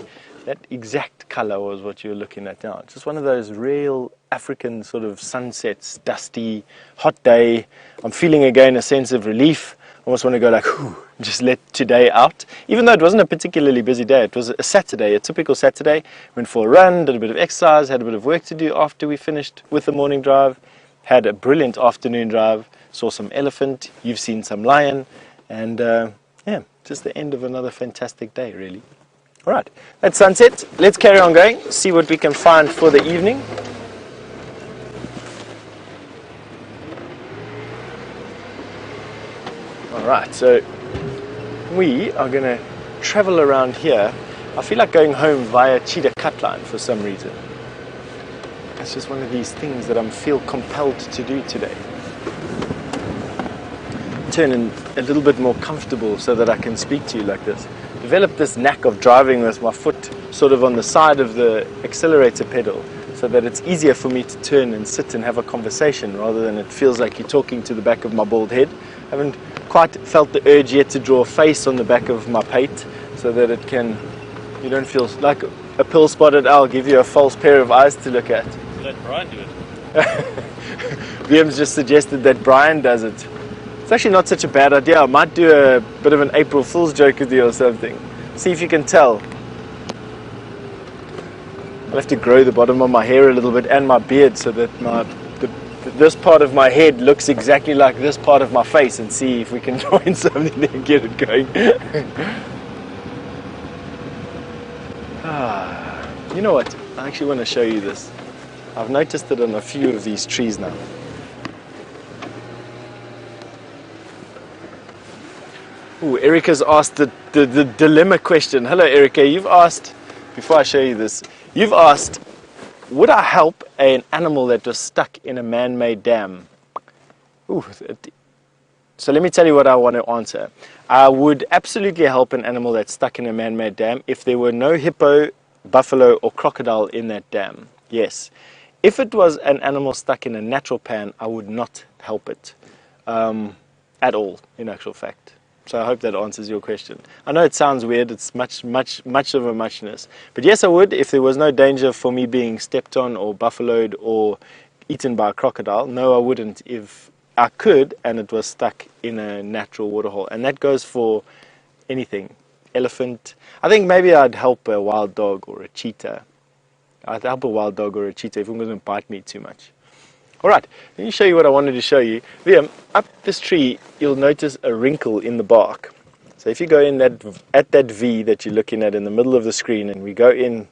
that exact color was what you're looking at now. Just one of those real African sort of sunsets, dusty, hot day. I'm feeling again a sense of relief. I almost want to go like, whew, just let today out. Even though it wasn't a particularly busy day, it was a Saturday, a typical Saturday. Went for a run, did a bit of exercise, had a bit of work to do after we finished with the morning drive. Had a brilliant afternoon drive, saw some elephant, you've seen some lion, and yeah, just the end of another fantastic day, really. All right, that's sunset. Let's carry on going, see what we can find for the evening. All right, so we are going to travel around here. I feel like going home via Cheetah Cutline for some reason. It's just one of these things that I feel compelled to do today. Turn in a little bit more comfortable so that I can speak to you like this. Develop this knack of driving with my foot sort of on the side of the accelerator pedal so that it's easier for me to turn and sit and have a conversation rather than it feels like you're talking to the back of my bald head. I haven't quite felt the urge yet to draw a face on the back of my pate so that it can, you don't feel like a pill-spotted owl give you a false pair of eyes to look at. Let Brian do it. Liam's just suggested that Brian does it. It's actually not such a bad idea. I might do a bit of an April Fool's joke with you or something. See if you can tell. I'll have to grow the bottom of my hair a little bit and my beard so that this part of my head looks exactly like this part of my face, and see if we can join something there and get it going. You know what? I actually want to show you this. I've noticed it on a few of these trees now. Ooh, Erica's asked the dilemma question. Hello, Erica. You've asked, before I show you this, you've asked, would I help an animal that was stuck in a man-made dam? Ooh, so let me tell you what I want to answer. I would absolutely help an animal that's stuck in a man-made dam if there were no hippo, buffalo, or crocodile in that dam. Yes. If it was an animal stuck in a natural pan, I would not help it at all, in actual fact. So I hope that answers your question. I know it sounds weird, it's much of a muchness. But yes, I would if there was no danger for me being stepped on or buffaloed or eaten by a crocodile. No, I wouldn't if I could and it was stuck in a natural waterhole. And that goes for anything. Elephant. I think maybe I'd help a wild dog or a cheetah. I'd help a wild dog or a cheetah if it doesn't bite me too much. Alright, let me show you what I wanted to show you. Liam, up this tree, you'll notice a wrinkle in the bark. So if you go in at that V that you're looking at in the middle of the screen, and we go in,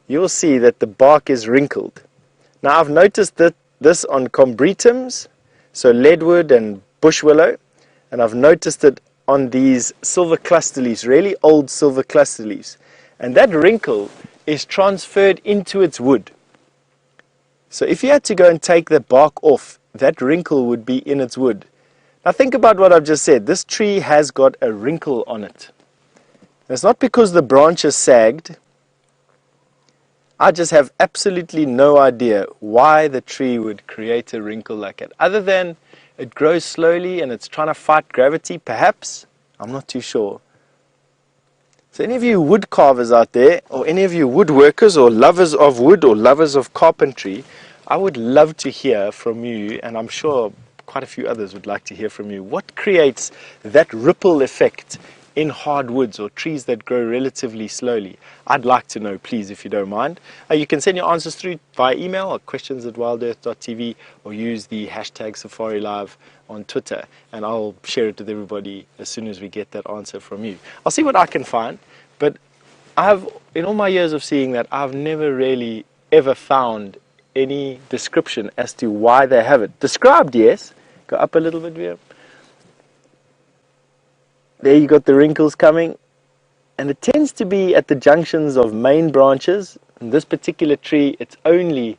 you'll see that the bark is wrinkled. Now I've noticed that this on combretums, So leadwood and bush willow, and I've noticed it on these silver cluster leaves, really old silver cluster leaves. And that wrinkle is transferred into its wood. So if you had to go and take the bark off, that wrinkle would be in its wood. Now think about what I've just said. This tree has got a wrinkle on it. It's not because the branches sagged. I just have absolutely no idea why the tree would create a wrinkle like that. Other than it grows slowly and it's trying to fight gravity, perhaps. I'm not too sure. So any of you wood carvers out there, or any of you woodworkers, or lovers of wood, or lovers of carpentry, I would love to hear from you, and I'm sure quite a few others would like to hear from you. What creates that ripple effect in hardwoods or trees that grow relatively slowly? I'd like to know, please, if you don't mind. You can send your answers through via email or questions@wildearth.tv, or use the hashtag SafariLive on Twitter, and I'll share it with everybody as soon as we get that answer from you. I'll see what I can find, but in all my years of seeing that, I've never really ever found any description as to why they have it. Described, yes. Go up a little bit here. There you got the wrinkles coming, and it tends to be at the junctions of main branches. In this particular tree, it's only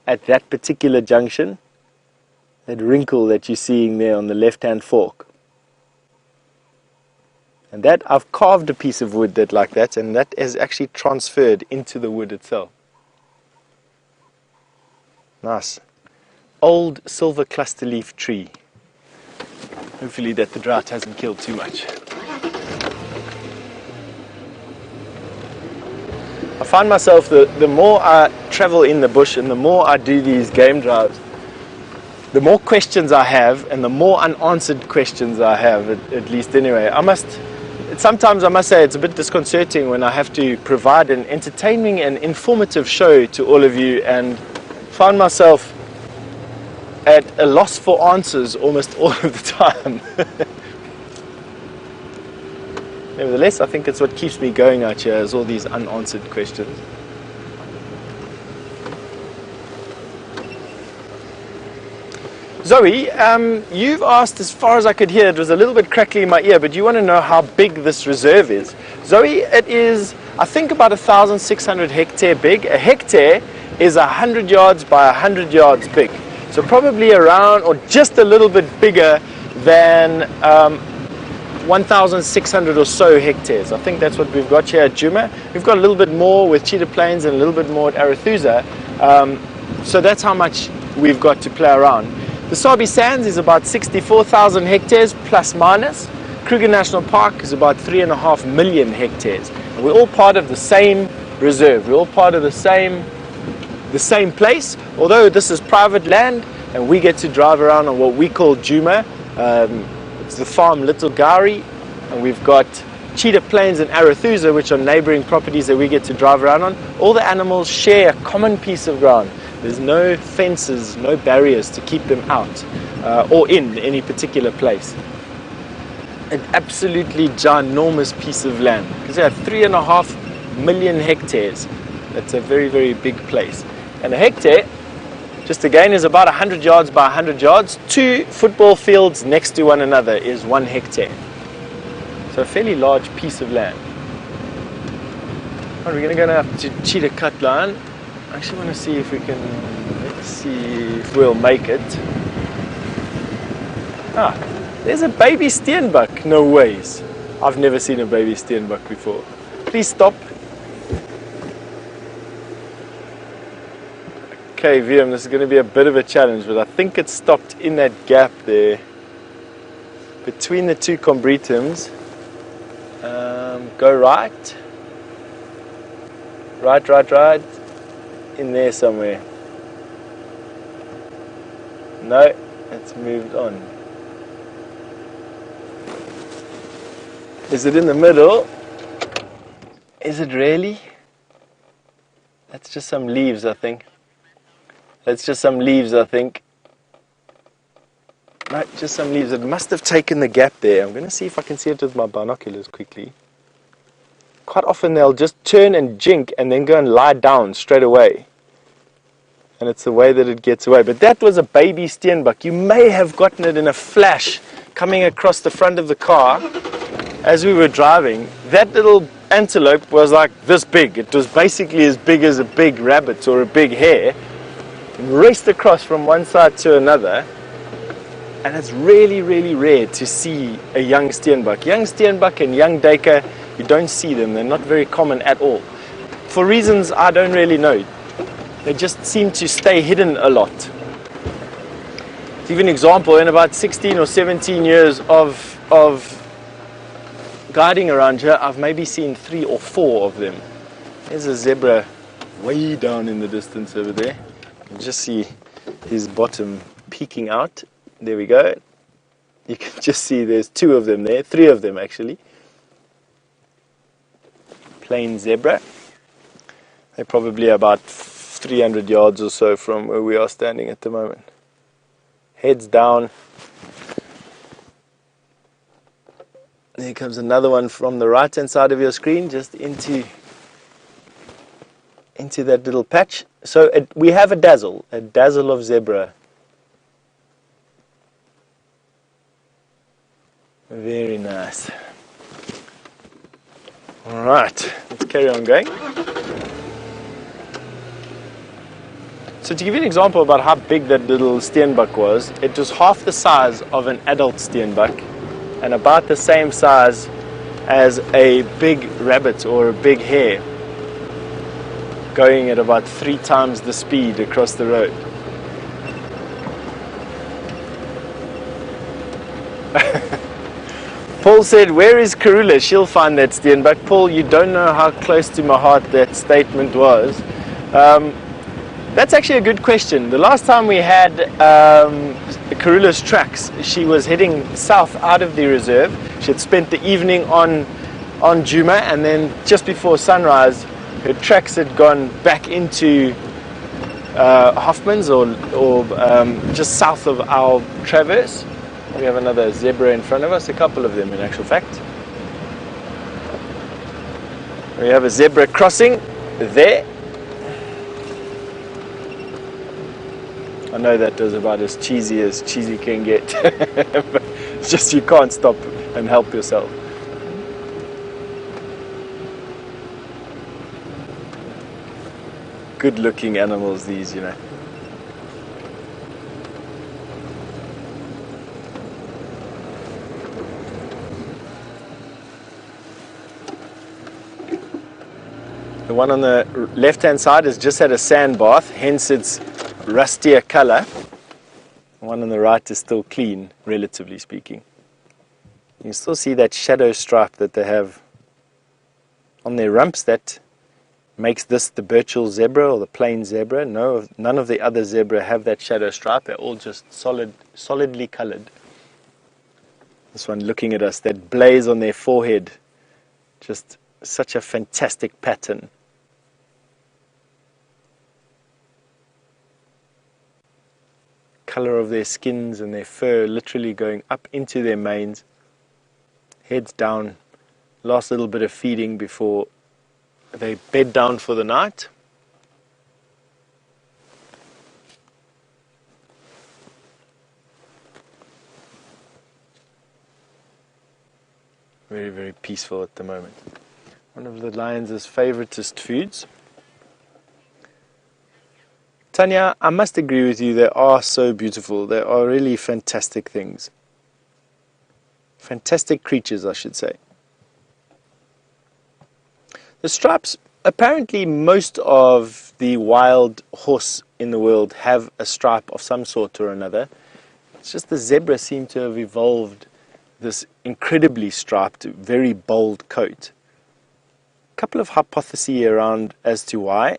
at that particular junction, that wrinkle that you're seeing there on the left-hand fork. And that, I've carved a piece of wood like that, and that is actually transferred into the wood itself. Nice. Old silver cluster leaf tree. Hopefully that the drought hasn't killed too much. I find myself, the more I travel in the bush and the more I do these game drives, the more questions I have, and the more unanswered questions I have, at least anyway. Sometimes I must say it's a bit disconcerting when I have to provide an entertaining and informative show to all of you, and find myself at a loss for answers almost all of the time. Nevertheless, I think it's what keeps me going out here, is all these unanswered questions. Zoe, you've asked, as far as I could hear, it was a little bit crackly in my ear, but you want to know how big this reserve is. Zoe, it is, I think, about 1,600 hectare big. A hectare is 100 yards by 100 yards big. So probably around, or just a little bit bigger than 1,600 or so hectares. I think that's what we've got here at Djuma. We've got a little bit more with Cheetah Plains and a little bit more at Arathusa. So that's how much we've got to play around. The Sabi Sands is about 64,000 hectares plus minus. Kruger National Park is about 3.5 million hectares. And we're all part of the same reserve. We're all part of the same place, although this is private land and we get to drive around on what we call Djuma. It's the farm Little Gari, and we've got Cheetah Plains and Arathusa, which are neighboring properties that we get to drive around on. All the animals share a common piece of ground. There's no fences, no barriers to keep them out or in any particular place. An absolutely ginormous piece of land, because they have 3.5 million hectares. That's a very, very big place. And a hectare, just again, is about 100 yards by 100 yards. 2 football fields next to one another is 1 hectare. So a fairly large piece of land. Right, we're going to go now to Cheetah Cut Line. I actually want to see if we can, let's see if we'll make it. Ah, there's a baby steenbok. No ways. I've never seen a baby steenbok before. Please stop. Okay, VM, this is going to be a bit of a challenge, but I think it's stopped in that gap there between the 2 combretums. Go right. Right. In there somewhere. No, it's moved on. Is it in the middle? Is it really? That's just some leaves, I think. That's just some leaves, I think. No, just some leaves. It must have taken the gap there. I'm going to see if I can see it with my binoculars quickly. Quite often they'll just turn and jink and then go and lie down straight away. and it's the way that it gets away. But that was a baby steenbok. You may have gotten it in a flash coming across the front of the car as we were driving. That little antelope was like this big. It was basically as big as a big rabbit or a big hare. It raced across from one side to another. And it's really, really rare to see a young steenbok. Young steenbok and young duiker, you don't see them. They're not very common at all. For reasons I don't really know. They just seem to stay hidden a lot. To give you an example, in about 16 or 17 years of guiding around here, I've maybe seen 3 or 4 of them. There's a zebra way down in the distance over there. You can just see his bottom peeking out. There we go. You can just see there's 2 of them there, 3 of them actually. Plain zebra. They're probably about 300 yards or so from where we are standing at the moment. Heads down. There comes another one from the right hand side of your screen, just into that little patch. So we have a dazzle of zebra. Very nice. All right, let's carry on going. So to give you an example about how big that little steenbok was, it was half the size of an adult steenbok and about the same size as a big rabbit or a big hare, going at about 3 times the speed across the road. Paul said, where is Karula? She'll find that steenbok. Paul, you don't know how close to my heart that statement was. That's actually a good question. The last time we had Karula's tracks, she was heading south out of the reserve. She had spent the evening on Djuma, and then just before sunrise, her tracks had gone back into Hoffman's or just south of our traverse. We have another zebra in front of us, a couple of them in actual fact. We have a zebra crossing there. I know that was about as cheesy can get. But it's just you can't stop and help yourself. Good looking animals these, you know. The one on the left-hand side has just had a sand bath, hence its rustier color. The one on the right is still clean, relatively speaking. You can still see that shadow stripe that they have on their rumps that makes this the Birchall zebra or the plain zebra. None of the other zebra have that shadow stripe. They're all just solidly colored. This one looking at us, that blaze on their forehead, just such a fantastic pattern. Color of their skins and their fur literally going up into their manes, heads down, last little bit of feeding before they bed down for the night. Very, very peaceful at the moment. One of the lions' favoritist foods. Tanya, I must agree with you, they are so beautiful. They are really fantastic things. Fantastic creatures, I should say. The stripes, apparently most of the wild horse in the world have a stripe of some sort or another. It's just the zebra seem to have evolved this incredibly striped, very bold coat. A couple of hypotheses around as to why.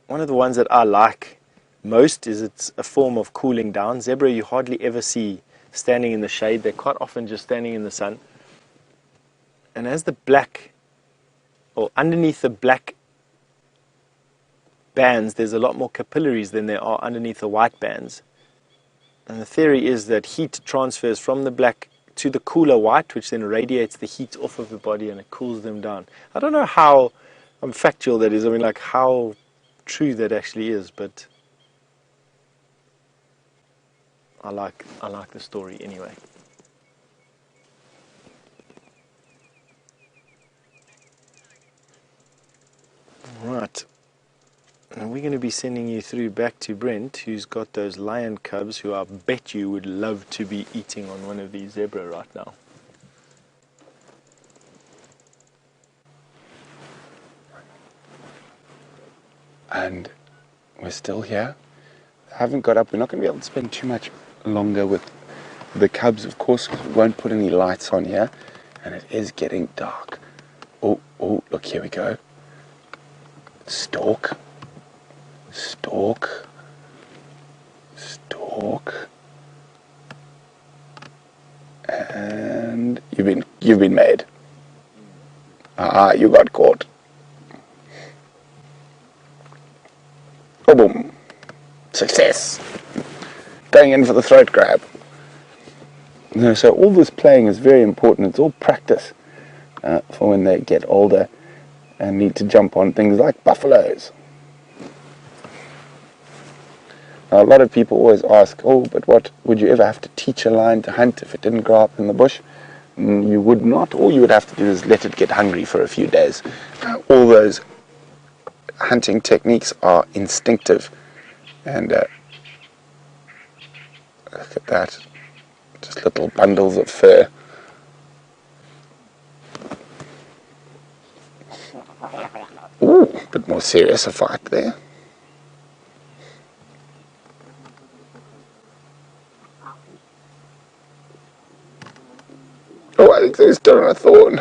One of the ones that I like most is it's a form of cooling down. Zebra you hardly ever see standing in the shade. They're quite often just standing in the sun. And as the black, or underneath the black bands, there's a lot more capillaries than there are underneath the white bands. And the theory is that heat transfers from the black to the cooler white, which then radiates the heat off of the body and it cools them down. I don't know how factual that is. I mean, like how true that actually is, but I like the story anyway. Right. And we're going to be sending you through back to Brent, who's got those lion cubs who I bet you would love to be eating on one of these zebra right now. And we're still here. I haven't got up. We're not going to be able to spend too much longer with the cubs, of course, because we won't put any lights on here. And it is getting dark. Oh, look, here we go. Stalk. Stalk. Stalk. And you've been made. You got caught. Oh, boom. Success. Going in for the throat grab. So all this playing is very important. It's all practice for when they get older and need to jump on things like buffaloes. Now, a lot of people always ask, but what would you ever have to teach a lion to hunt if it didn't grow up in the bush? You would not. All you would have to do is let it get hungry for a few days. All those hunting techniques are instinctive. And look at that. Just little bundles of fur. Ooh, a bit more serious a fight there. Oh, I think there's still on a thorn.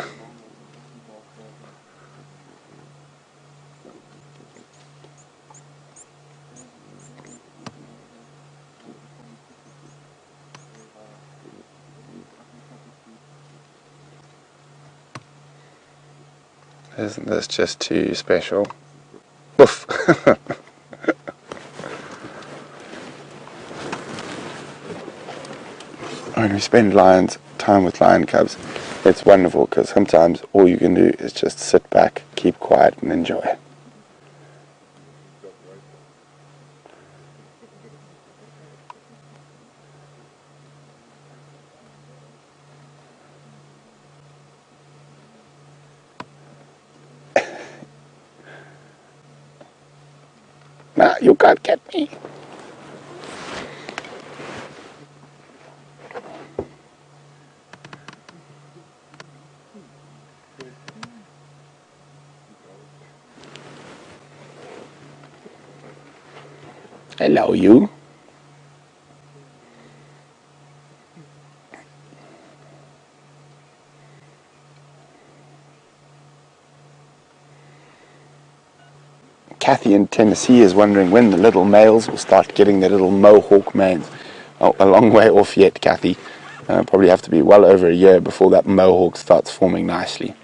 Isn't this just too special? Woof. When we spend time with lion cubs, it's wonderful because sometimes all you can do is just sit back, keep quiet and enjoy. Nah, you can't get me. Hello, you. Kathy in Tennessee is wondering when the little males will start getting their little mohawk manes. Oh, a long way off yet, Kathy. Probably have to be well over a year before that mohawk starts forming nicely.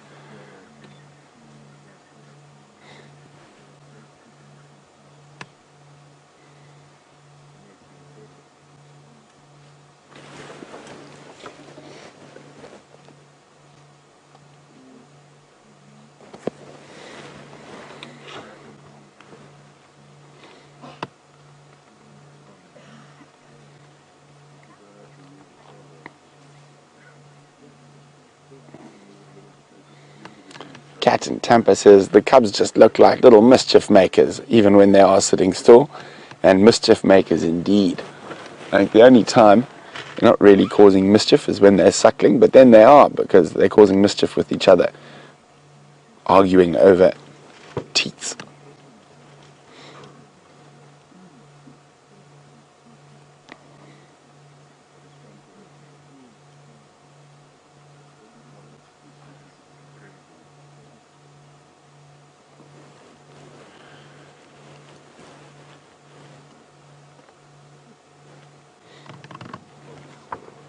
Cat in Tampa says the cubs just look like little mischief makers, even when they are sitting still, and mischief makers indeed. I think the only time they're not really causing mischief is when they're suckling, but then they are, because they're causing mischief with each other, arguing over teats.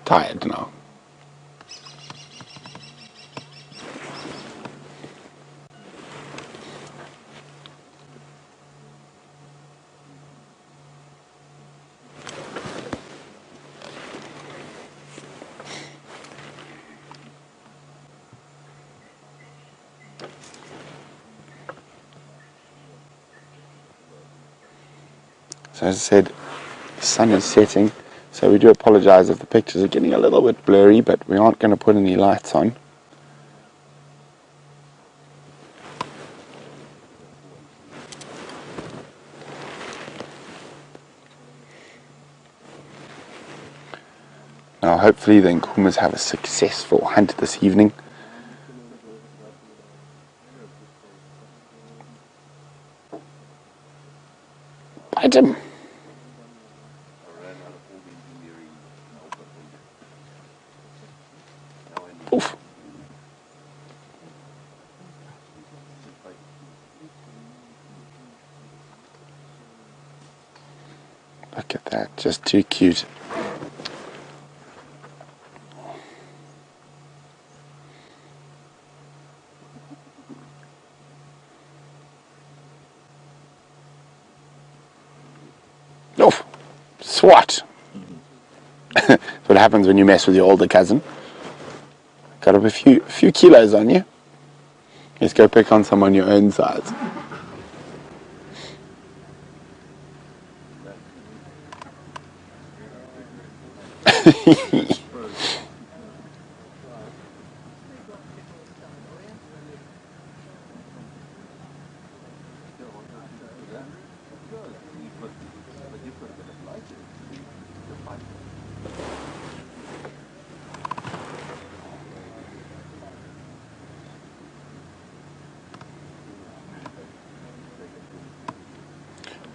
Tired now. So as I said, the sun is setting, So we do apologize if the pictures are getting a little bit blurry, but we aren't going to put any lights on. Now hopefully the Nkuhumas have a successful hunt this evening. Bite him! Oof! Look at that, just too cute. Oof! Swat! That's what happens when you mess with your older cousin. Got up a few kilos on you. Let's go pick on some on your own size.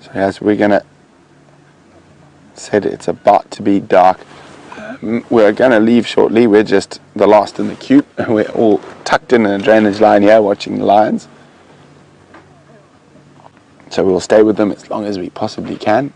So as we're gonna said it's about to be dark. We're gonna leave shortly. We're just the last in the queue. We're all tucked in a drainage line here watching the lions. So we'll stay with them as long as we possibly can.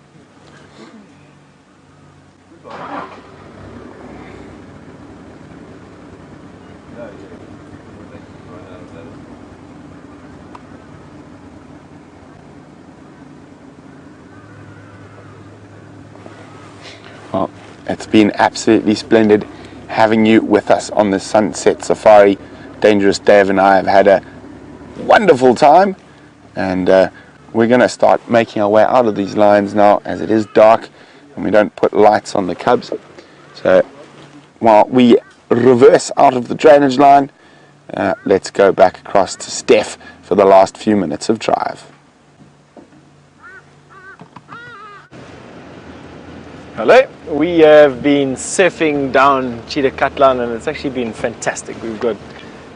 Well, it's been absolutely splendid having you with us on this sunset safari. Dangerous Dave and I have had a wonderful time, and we're going to start making our way out of these lions now as it is dark and we don't put lights on the cubs. So while we reverse out of the drainage line, let's go back across to Steph for the last few minutes of drive. Hello, we have been surfing down Cheetah Cutline and it's actually been fantastic.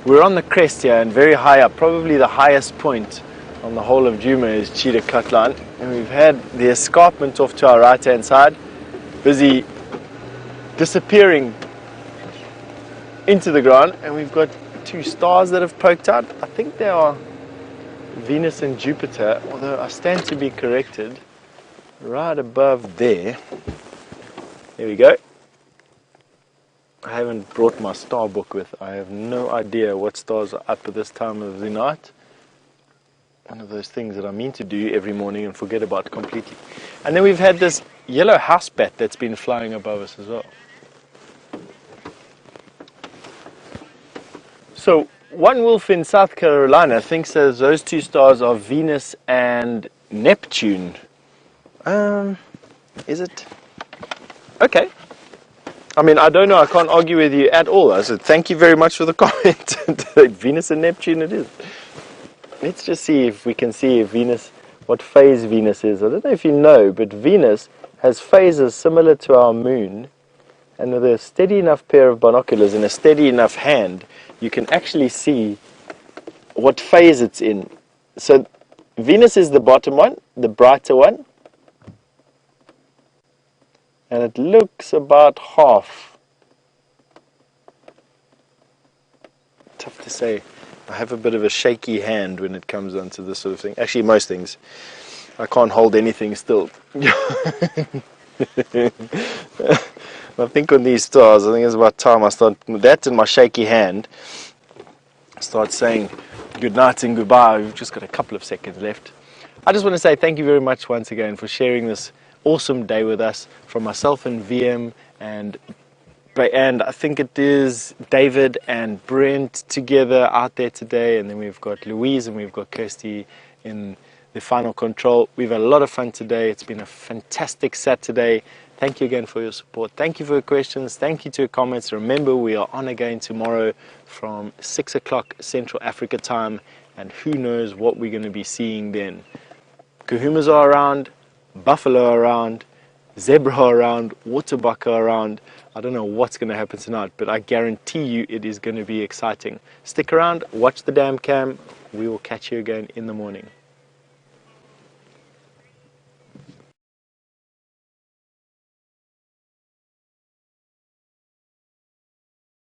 We're on the crest here and very high up, probably the highest point on the whole of Djuma is Cheetah Cutline, and we've had the escarpment off to our right hand side, busy disappearing into the ground, and we've got two stars that have poked out. I think they are Venus and Jupiter, although I stand to be corrected. Right above there. There we go. I haven't brought my star book with. I have no idea what stars are up at this time of the night. One of those things that I mean to do every morning and forget about completely. And then we've had this yellow house bat that's been flying above us as well. So one wolf in South Carolina thinks that those two stars are Venus and Neptune. Is it? Okay. I mean, I don't know. I can't argue with you at all. I said, thank you very much for the comment. Venus and Neptune it is. Let's just see if we can see if Venus, what phase Venus is. I don't know if you know, but Venus has phases similar to our moon. And with a steady enough pair of binoculars and a steady enough hand, you can actually see what phase it's in. So Venus is the bottom one, the brighter one. And it looks about half. Tough to say. I have a bit of a shaky hand when it comes onto this sort of thing. Actually, most things. I can't hold anything still. I think on these stars, I think it's about time I start, that in my shaky hand, start saying good night and goodbye. We've just got a couple of seconds left. I just want to say thank you very much once again for sharing this awesome day with us, from myself and VM and I think it is David and Brent together out there today, and then we've got Louise and we've got Kirsty in the final control. We've had a lot of fun today. It's been a fantastic Saturday. Thank you again for your support. Thank you for your questions. Thank you to your comments. Remember, we are on again tomorrow from 6 o'clock Central Africa time, and who knows what we're going to be seeing then. Nkuhumas are around, buffalo are around, zebra are around, waterbuck are around. I don't know what's going to happen tonight, but I guarantee you it is going to be exciting. Stick around, watch the dam cam. We will catch you again in the morning.